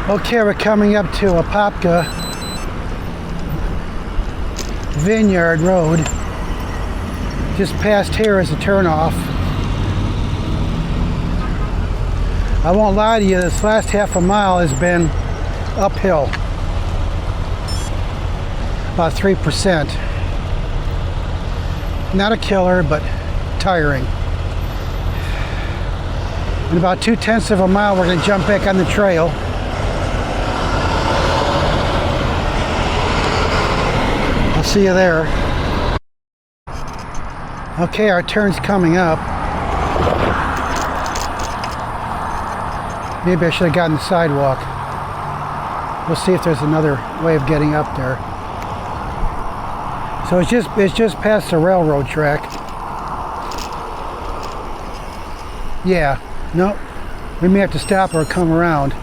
Okay, we're coming up to Apopka Vineyard Road. Just past here is a turnoff. I won't lie to you, this last half a mile has been uphill. About 3%. Not a killer, but tiring. In about 2/10 of a mile, we're going to jump back on the trail. See you there. Okay, our turn's coming up. Maybe I should have gotten the sidewalk. We'll see if there's another way of getting up there. So it's just past the railroad track. Yeah, no, we may have to stop or come around.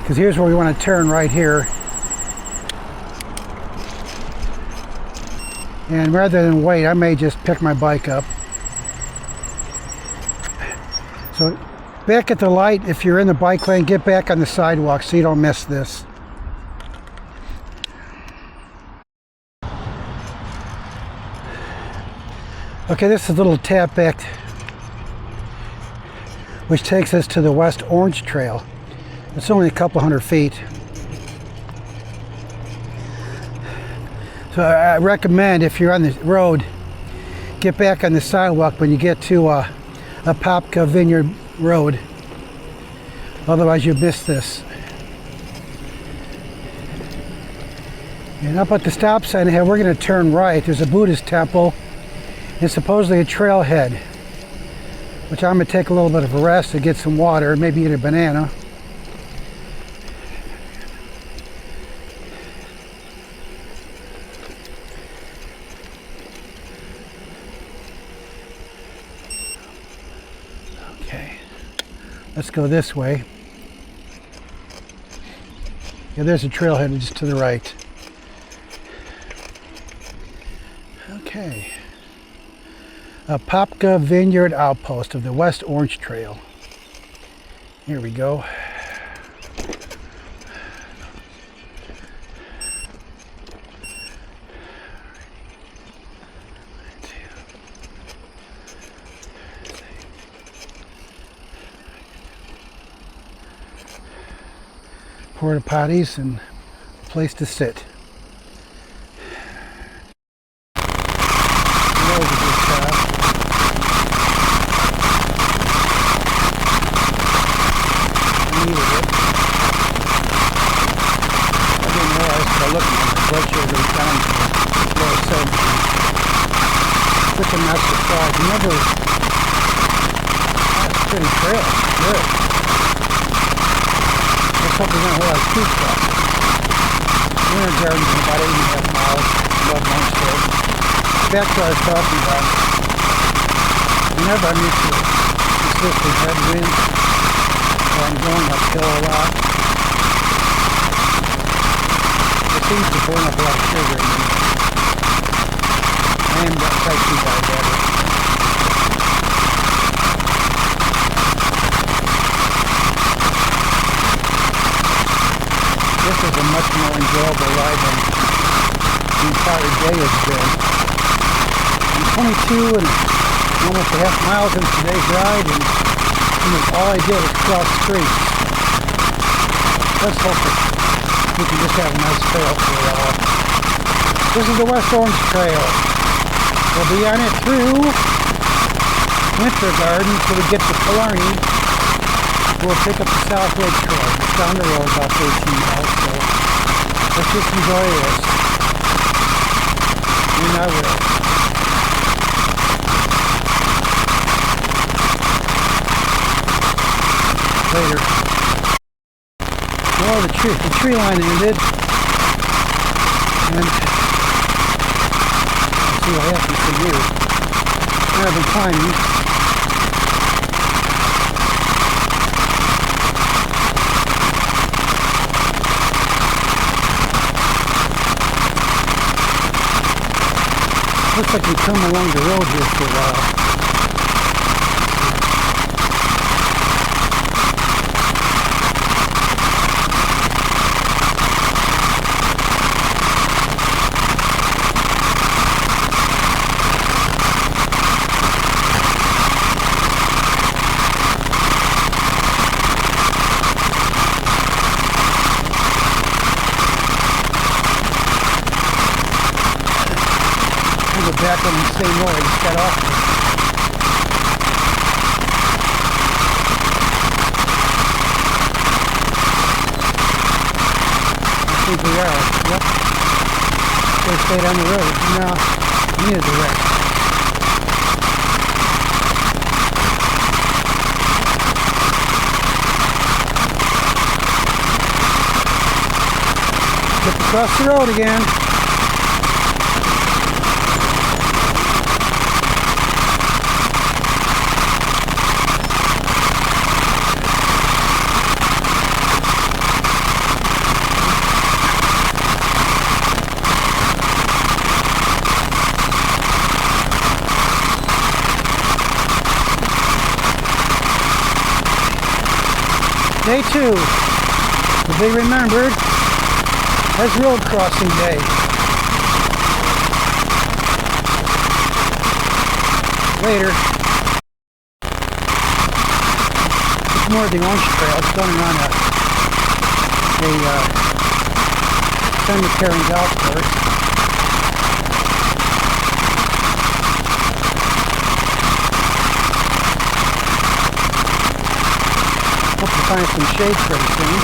Because here's where we want to turn, right here. And rather than wait, I may just pick my bike up. So back at the light, if you're in the bike lane, get back on the sidewalk so you don't miss this. Okay, this is a little tap back which takes us to the West Orange Trail. It's only a couple hundred feet. So I recommend, if you're on the road, get back on the sidewalk when you get to Apopka Vineyard Road. Otherwise you miss this. And up at the stop sign here, we're going to turn right. There's a Buddhist temple. It's supposedly a trailhead, which I'm going to take a little bit of a rest to get some water, maybe eat a banana. Okay, let's go this way. Yeah, there's a trailhead just to the right. Okay. Apopka Vineyard Outpost of the West Orange Trail. Here we go. Porta potties and a place to sit. Which I'm not surprised. Remember, that's a pretty trail. Good. Let's hope we don't have a lot of food stuff. Winter Garden's about 8.5 miles. Love Homestead. Back to what I was talking about. Whenever I'm used to consistent headwinds, or I'm going uphill a lot, it seems to burn up a lot of sugar in me. I am type 2 diabetic. This is a much more enjoyable ride than the entire day has been. I'm 22 and almost a half miles into today's ride, and all I did was cross streets. Let's hope that we can just have a nice trail for it all. This is the West Orange Trail. We'll be on it through Winter Garden till we get to Clermont. We'll pick up the South Lake Trail. It's down the road about 13 miles, so let's just enjoy this. And I will. Later. Well, the tree line ended. And see what happens from here. I've been climbing. Looks like we come along the road here for a while. Back on the same road I just got off. I think we are. Yep. They stayed on the road. No, we needed the rest. Get across the road again. Day 2 will be remembered as road crossing day. Later, it's more of the Orange Trail. It's going around a cemetery and golf course. Hope to find some shade pretty soon.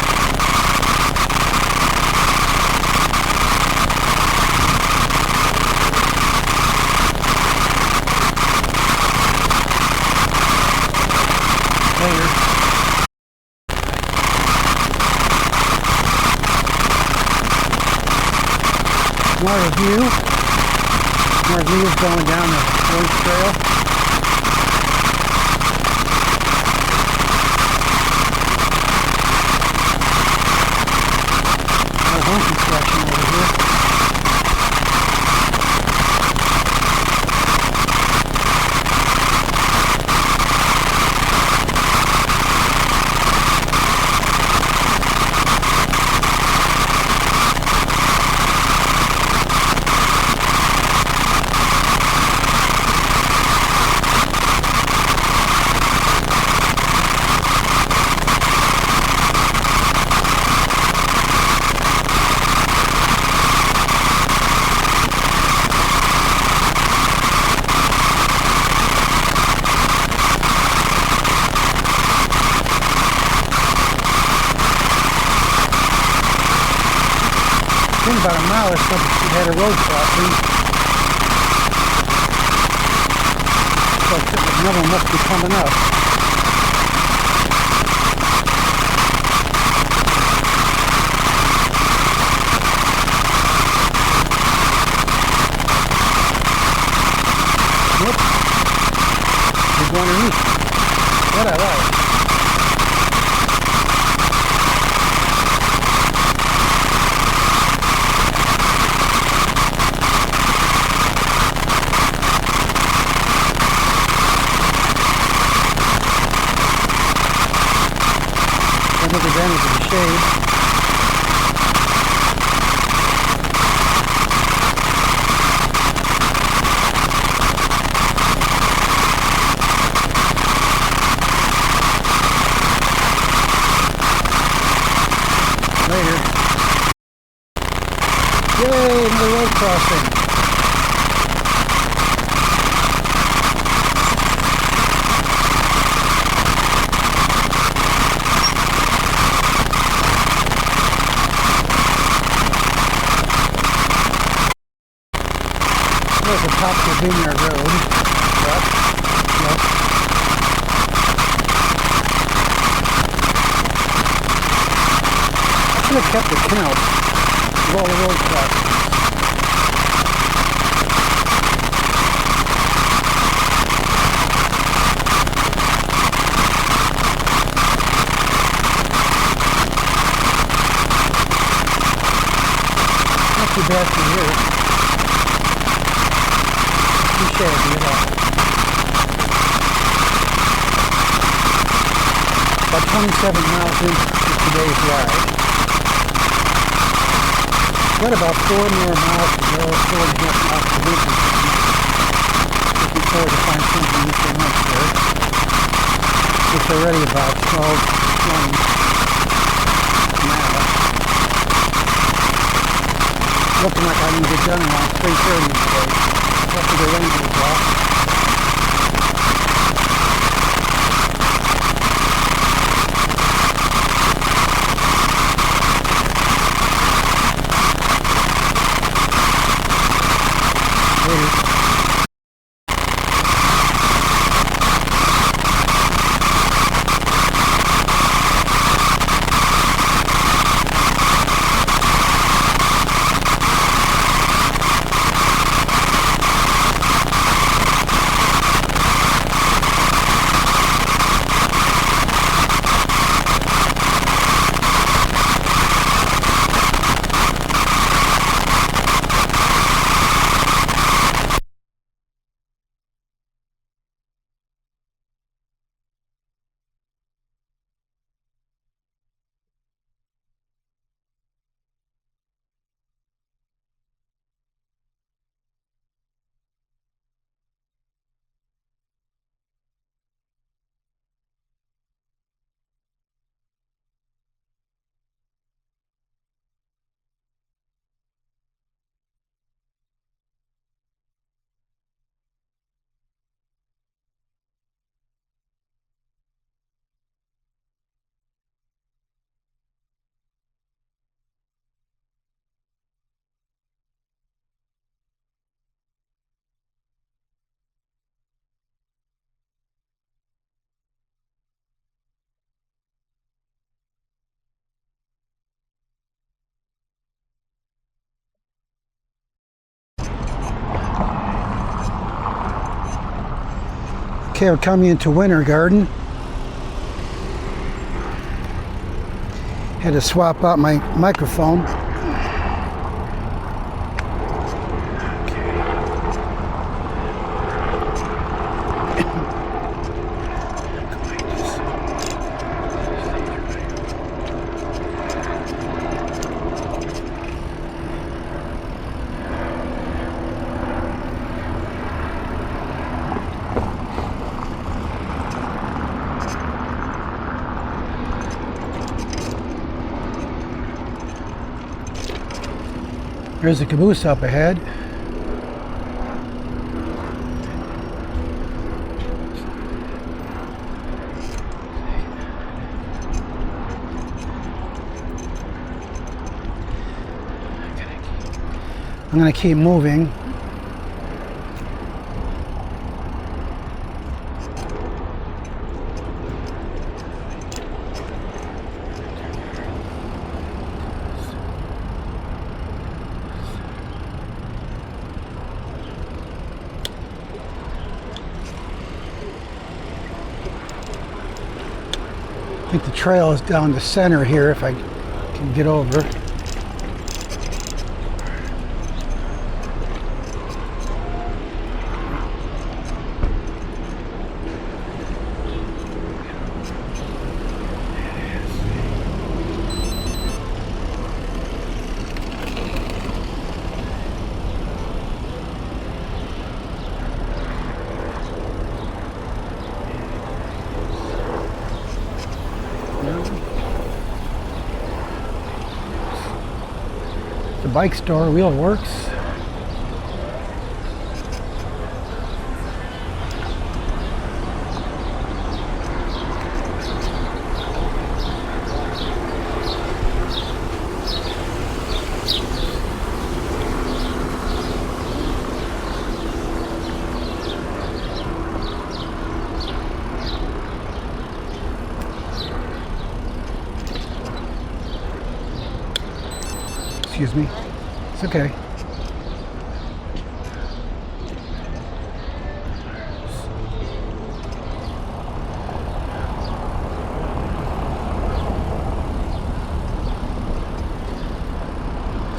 Later. More views going down the Orange Trail. More home construction over here. In about a mile or so, we had a road crossing. So another one must be coming up. Yep. We're going underneath. What I like. Take advantage of the shade. Later. Yay, another road crossing. There's a top of Vineyard Road. Yep. I should have kept a count of all the road crossings. Not too bad for here. Shady at all. About 27 miles into today's ride. Got about 4 more miles to go, 4.5 miles to Winter. Looking forward to find something you can lunch there. It's already about 12:20 now. Looking like I can get done around 3:30 today. After the rain goes off. Later. Okay, we're coming into Winter Garden. Had to swap out my microphone. There's a caboose up ahead. I'm going to keep moving. I think the trail is down the center here if I can get over. The bike store, Wheel Works. Excuse me. It's okay.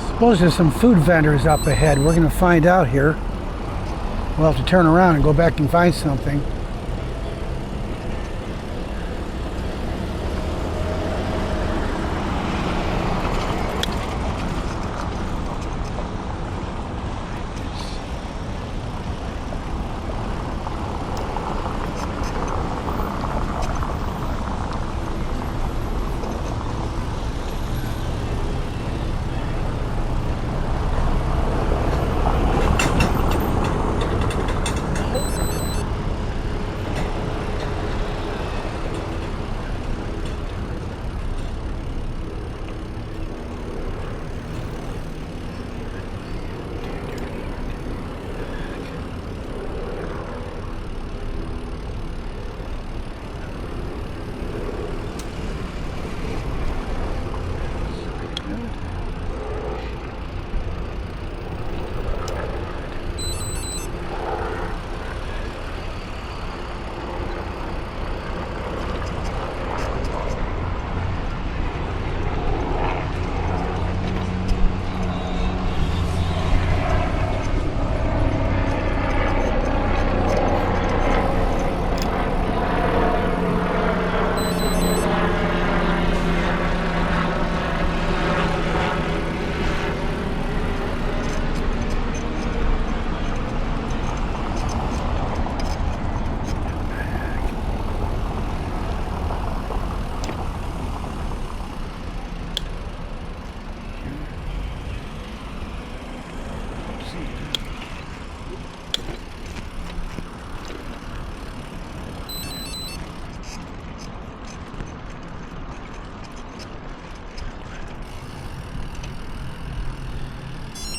Suppose there's some food vendors up ahead. We're going to find out here. We'll have to turn around and go back and find something.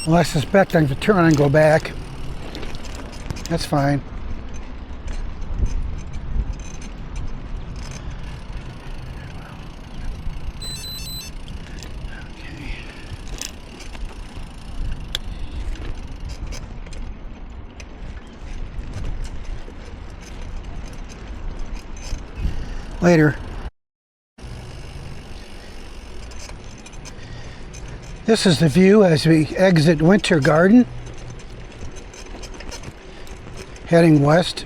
Well, I suspect I have to turn and go back. That's fine. Later. This is the view as we exit Winter Garden, heading west.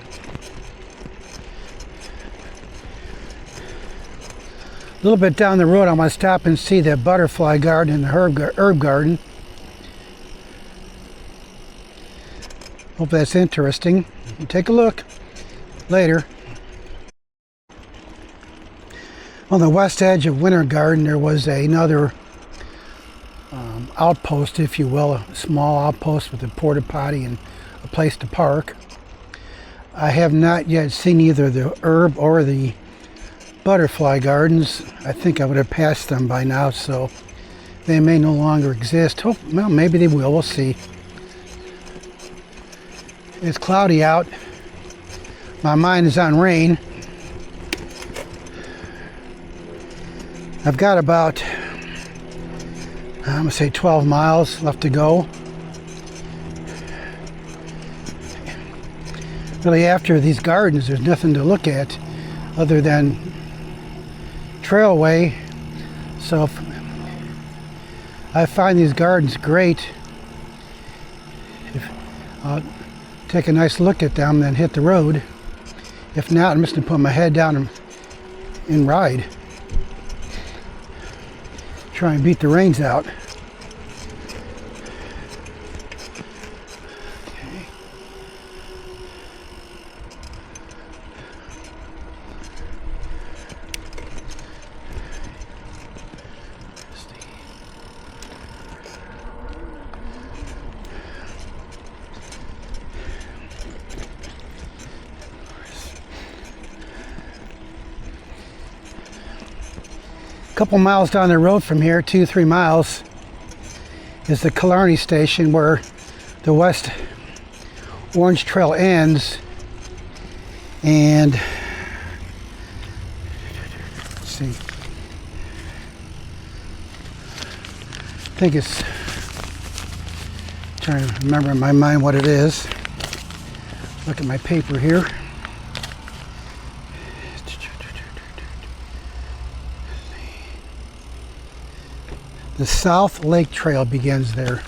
A little bit down the road, I'm going to stop and see the butterfly garden and the herb garden. Hope that's interesting. Take a look later. On the west edge of Winter Garden, there was another outpost, if you will, a small outpost with a porta potty and a place to park. I have not yet seen either the herb or the butterfly gardens. I think I would have passed them by now, so they may no longer exist. Oh, well, maybe they will. We'll see. It's cloudy out. My mind is on rain. I've got about, I'm going to say 12 miles left to go. Really, after these gardens, there's nothing to look at other than trailway. So if I find these gardens great, I'll take a nice look at them, then hit the road. If not, I'm just going to put my head down and ride. Try and beat the rains out. Couple miles down the road from here, 2-3 miles, is the Clermont station where the West Orange Trail ends. And let's see, I think it's, trying to remember in my mind what it is. Look at my paper here. The South Lake Trail begins there.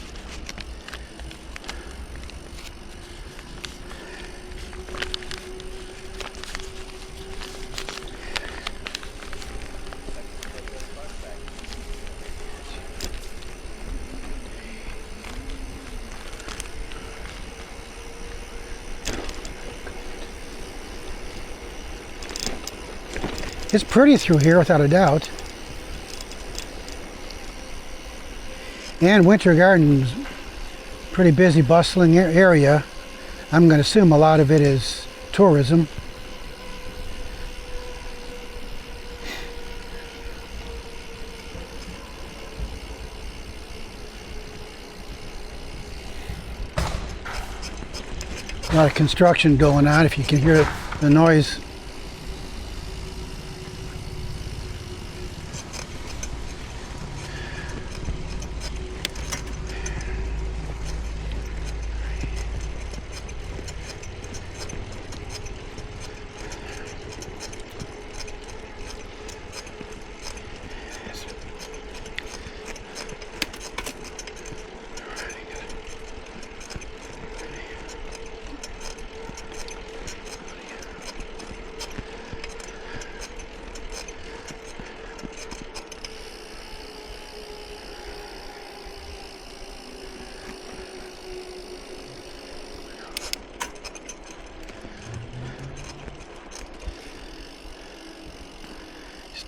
It's pretty through here without a doubt. And Winter Garden's pretty busy, bustling area. I'm going to assume a lot of it is tourism. A lot of construction going on, if you can hear the noise.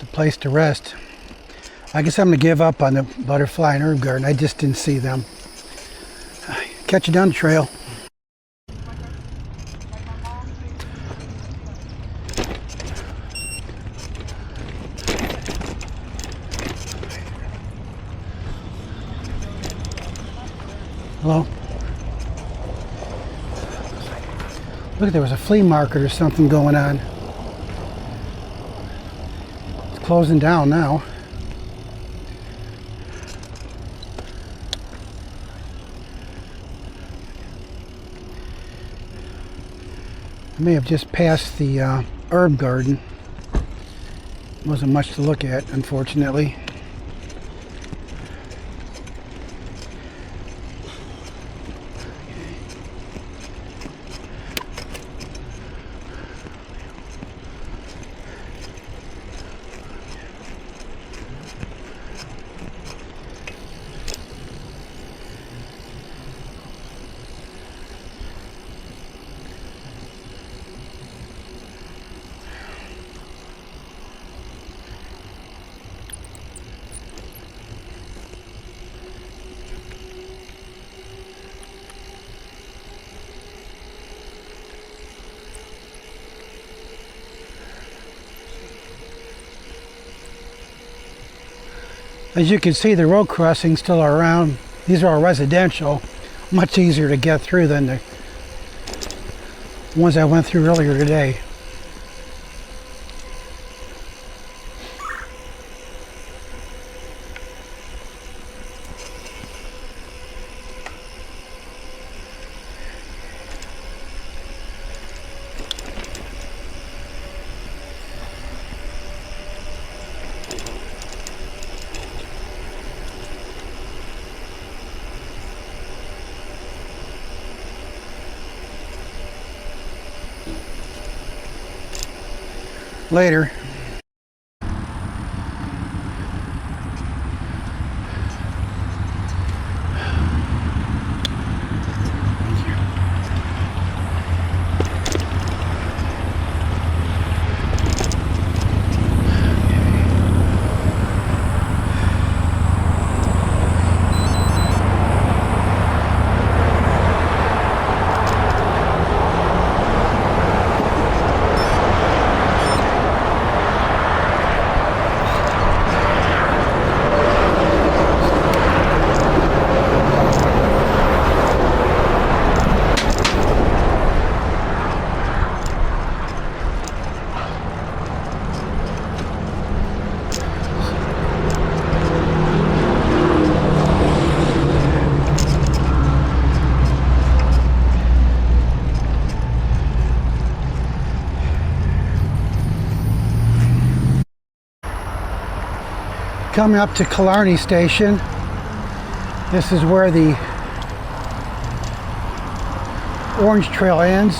A place to rest. I guess I'm going to give up on the butterfly and herb garden. I just didn't see them. Catch you down the trail. Hello? Look, there was a flea market or something going on. Closing down now. I may have just passed the herb garden. Wasn't much to look at, unfortunately. As you can see, the road crossings still are around. These are all residential, much easier to get through than the ones I went through earlier today. Later. Coming up to Clermont station. This is where the Orange Trail ends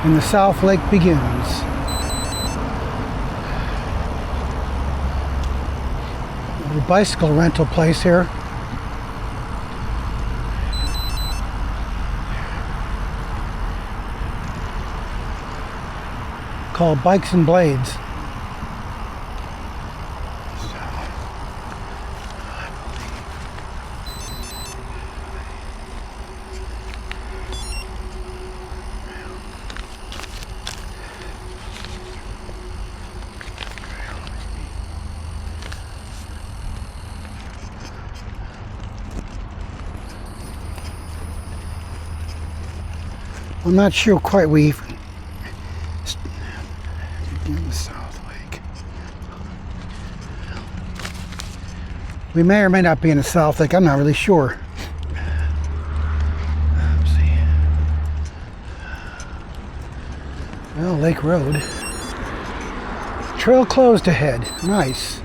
and the South Lake begins. The bicycle rental place here. Called Bikes and Blades. I'm not sure quite we've in the South Lake. We may or may not be in the South Lake. I'm not really sure. Let's see. Well, Lake Road. Trail closed ahead. Nice.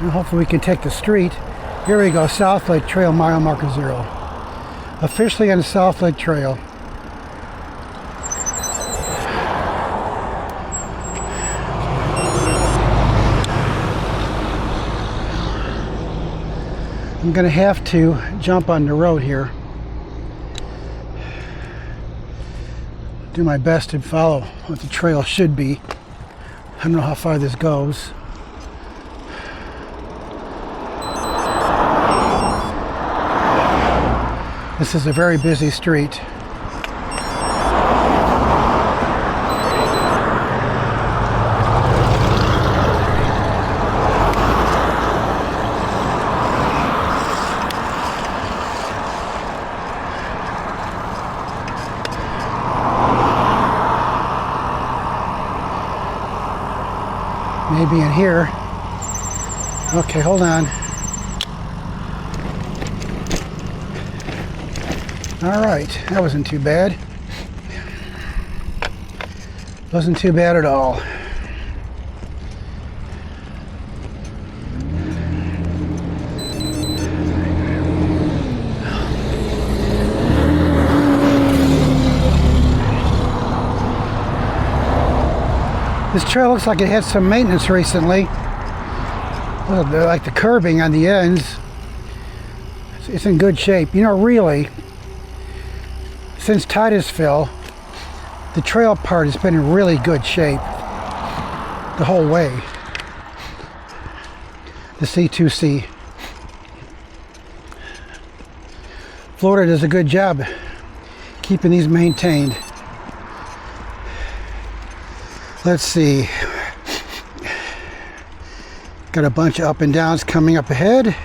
And hopefully we can take the street. Here we go, South Lake Trail, mile marker 0. Officially on the South Lake Trail. I'm going to have to jump on the road here. Do my best to follow what the trail should be. I don't know how far this goes. This is a very busy street. Maybe in here. Okay, hold on. All right, that wasn't too bad. Wasn't too bad at all. This trail looks like it had some maintenance recently. Well, like the curbing on the ends. It's in good shape. You know, really, since Titusville, the trail part has been in really good shape the whole way. The C2C. Florida does a good job keeping these maintained. Let's see. Got a bunch of up and downs coming up ahead.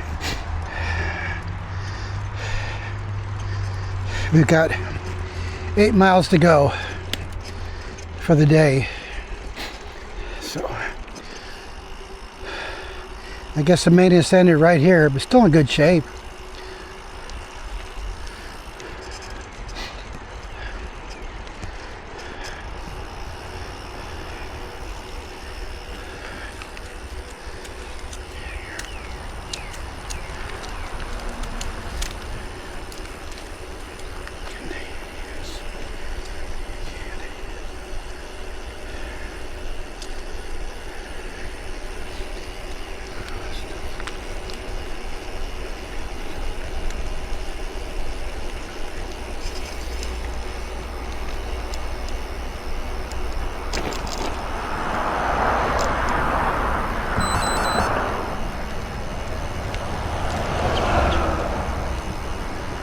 We've got 8 miles to go for the day. So I guess the maintenance ended right here, but still in good shape.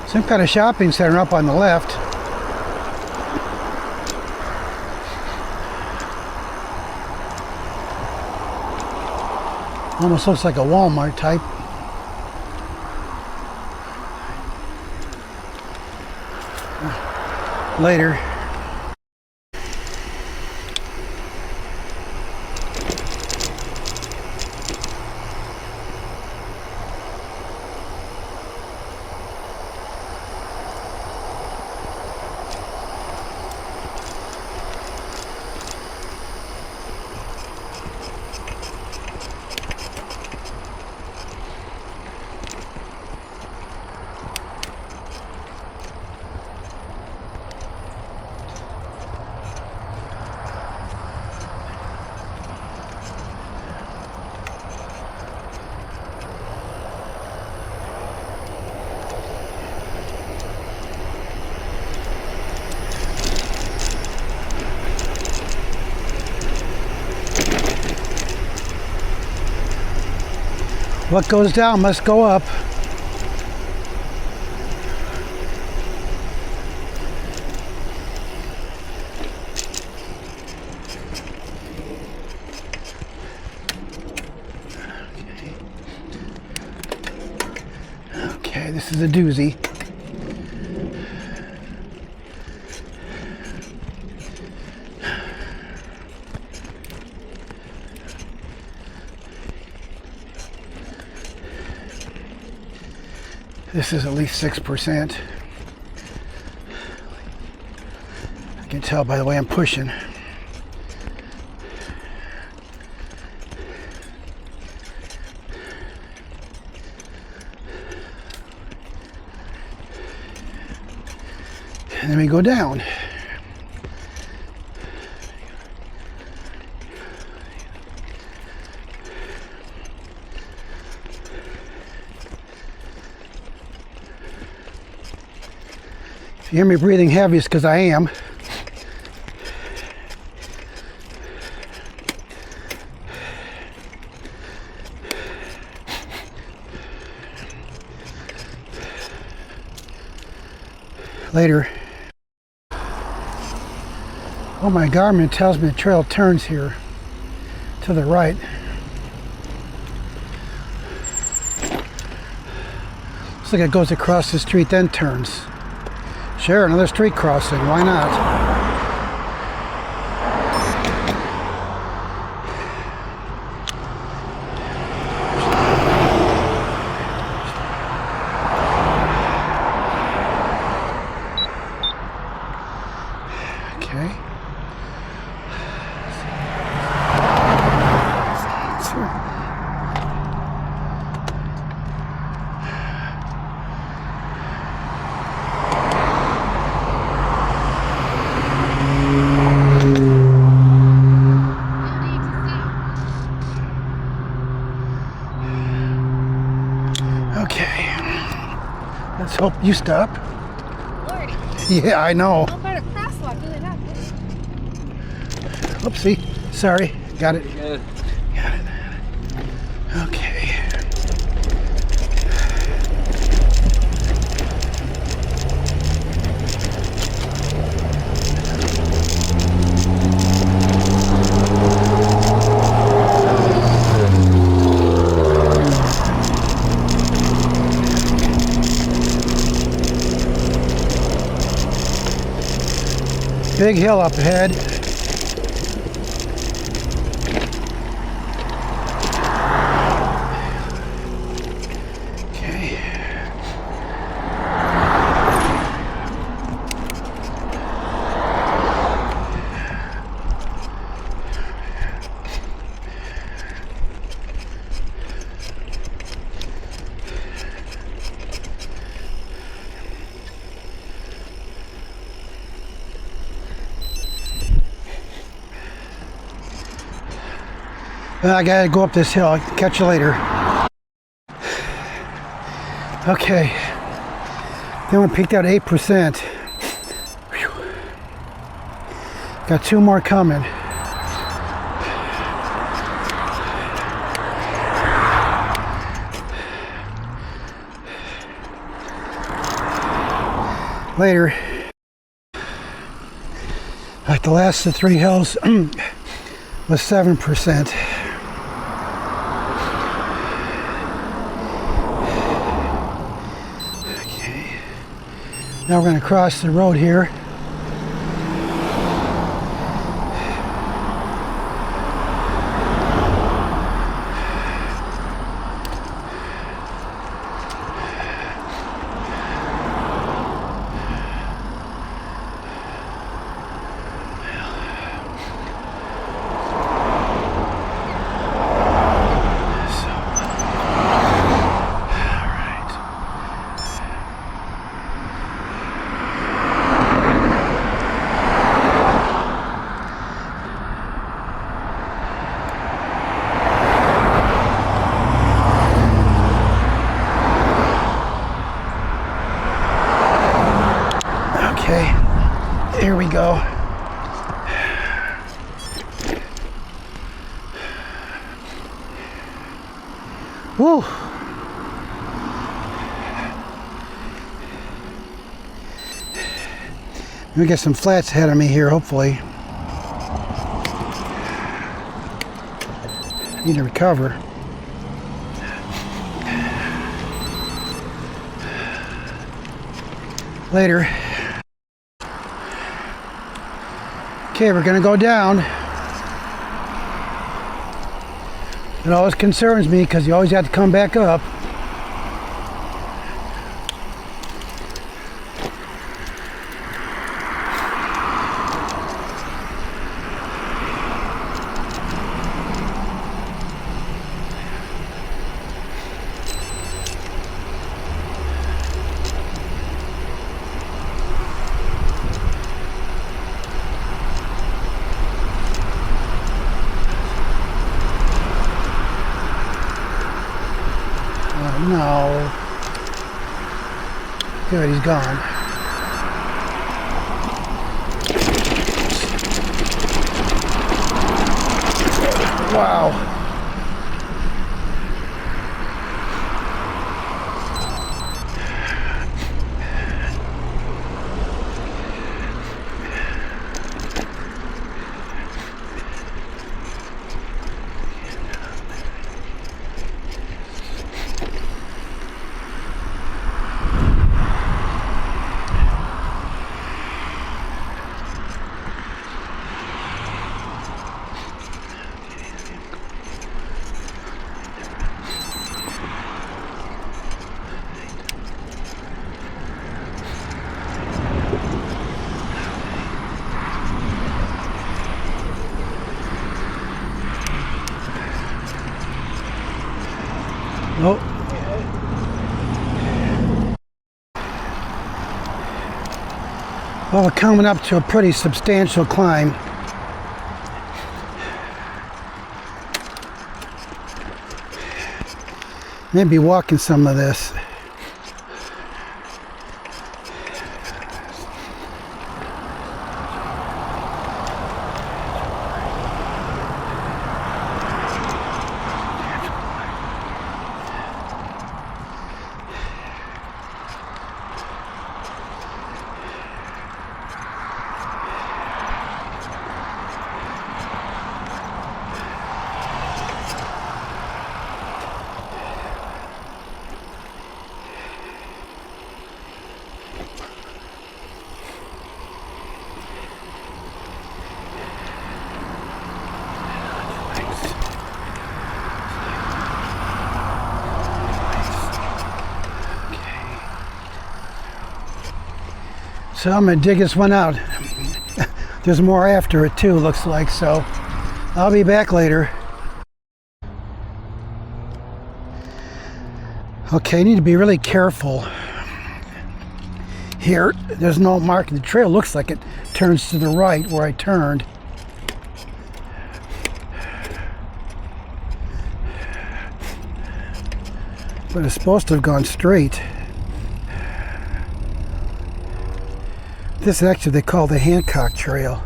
Some kind of shopping center up on the left. Almost looks like a Walmart type. Later. What goes down must go up. Okay, this is a doozy. This is at least 6%. I can tell by the way I'm pushing. And then we go down. If you hear me breathing heavy, it's because I am. Later. Oh, my Garmin tells me the trail turns here to the right. Looks like it goes across the street, then turns. Sure, another street crossing, why not? Oh, you stop. Lordy. Yeah, I know. How about a crosswalk? Do they not? Oopsie. Sorry. Got it. Good. Got it. Okay. Big hill up ahead. Okay. I gotta go up this hill. I'll catch you later. Okay. That one peaked out 8%. Whew. Got 2 more coming. Later. Like the last of the 3 hills was 7%. Now we're going to cross the road here. Okay, here we go. Woo! We get some flats ahead of me here, hopefully. Need to recover. Later. Okay, we're gonna go down. It always concerns me because you always have to come back up. No. Good, he's gone. Wow. Nope. Well, we're coming up to a pretty substantial climb. Maybe walking some of this. So I'm gonna dig this one out. There's more after it too, looks like, so I'll be back later. Okay, I need to be really careful. Here, there's no mark in the trail. Looks like it turns to the right where I turned. But it's supposed to have gone straight. This is actually they call the Hancock Trail.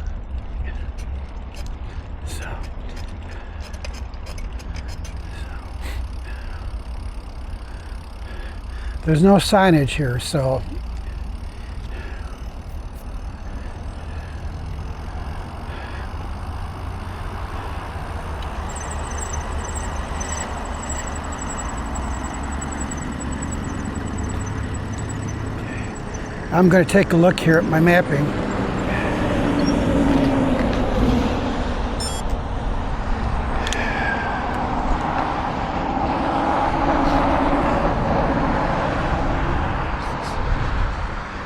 There's no signage here, so I'm going to take a look here at my mapping.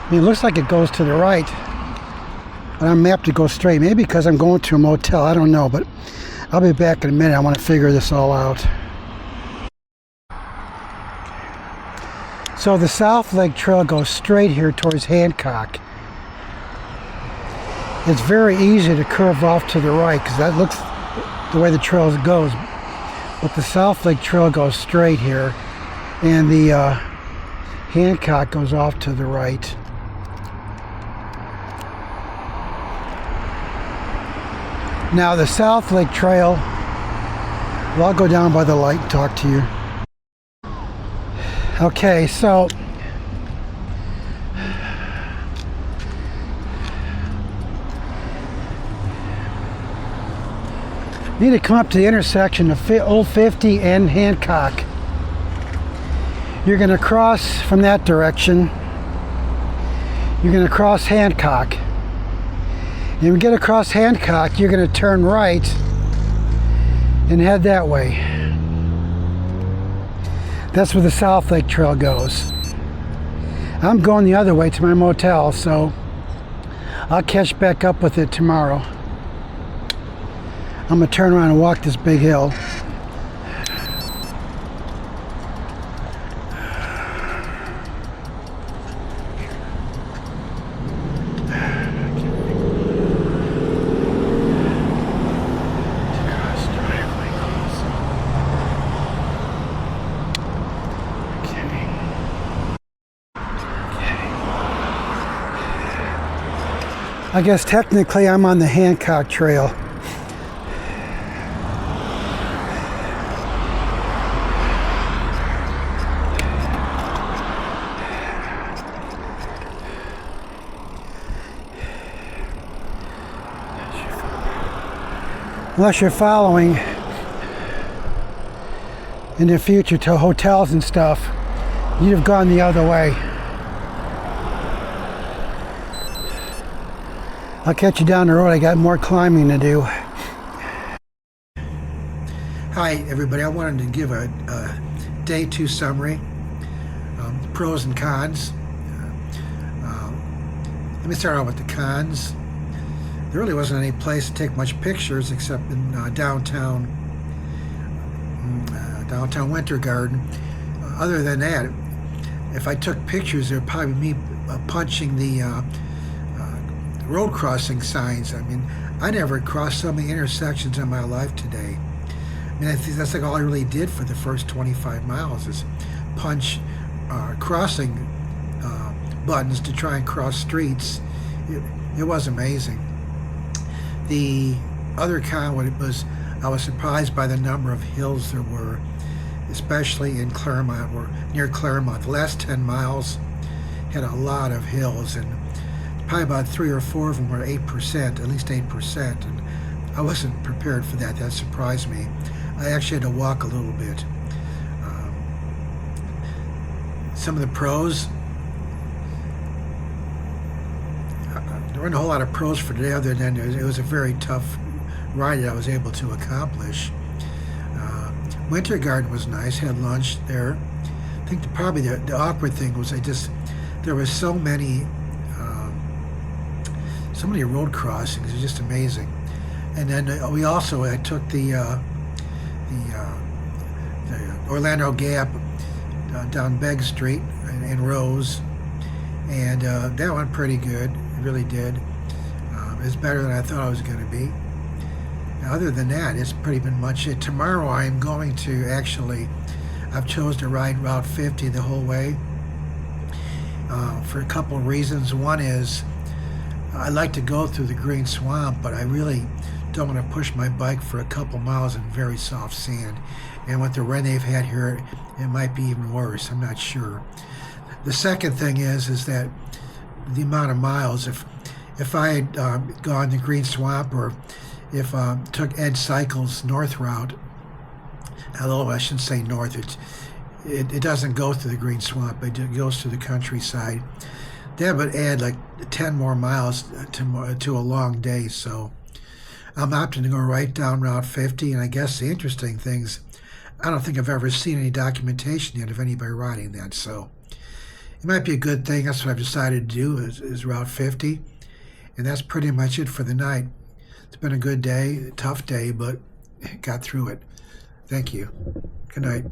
I mean, it looks like it goes to the right, but I'm mapped to go straight. Maybe because I'm going to a motel, I don't know, but I'll be back in a minute. I want to figure this all out. So the South Lake Trail goes straight here towards Hancock. It's very easy to curve off to the right because that looks the way the trail goes. But the South Lake Trail goes straight here, and the Hancock goes off to the right. Now the South Lake Trail, well, I'll go down by the light and talk to you. Okay, so you need to come up to the intersection of Old 50 and Hancock. You're going to cross from that direction. You're going to cross Hancock. And when you get across Hancock, you're going to turn right and head that way. That's where the South Lake Trail goes. I'm going the other way to my motel, so I'll catch back up with it tomorrow. I'm gonna turn around and walk this big hill. I guess technically I'm on the Hancock Trail. Unless you're following in the future to hotels and stuff, you'd have gone the other way. I'll catch you down the road. I got more climbing to do. Hi everybody, I wanted to give a day 2 summary, pros and cons. Let me start out with the cons. There really wasn't any place to take much pictures except in downtown Winter Garden. Other than that, if I took pictures, it would probably be me punching the road crossing signs. I mean, I never crossed so many intersections in my life today. I mean, I think that's like all I really did for the first 25 miles is punch crossing buttons to try and cross streets. It was amazing. The other con was I was surprised by the number of hills there were, especially in Clermont or near Clermont. The last 10 miles had a lot of hills, and probably about 3 or 4 of them were 8%, at least 8%, and I wasn't prepared for that. That surprised me. I actually had to walk a little bit. Some of the pros, there weren't a whole lot of pros for today other than it was a very tough ride that I was able to accomplish. Winter Garden was nice, had lunch there. I think probably the awkward thing was there was so many so many road crossings. It's just amazing. And then I took the Orlando Gap down Begg Street in Rose, and that went pretty good. It really did. It's better than I thought it was going to be. Other than that, it's pretty much it. Tomorrow I'm going to I've chosen to ride Route 50 the whole way for a couple of reasons. One is I like to go through the green swamp, but I really don't want to push my bike for a couple miles in very soft sand. And with the rain they've had here, it might be even worse. I'm not sure. The second thing is that the amount of miles. If I had gone the green swamp, or if took Ed Cycle's north route, although I shouldn't say north, it doesn't go through the green swamp, it goes through the countryside. That would add like 10 more miles to a long day. So I'm opting to go right down Route 50. And I guess the interesting things, I don't think I've ever seen any documentation yet of anybody riding that. So it might be a good thing. That's what I've decided to do is Route 50. And that's pretty much it for the night. It's been a good day, a tough day, but got through it. Thank you. Good night.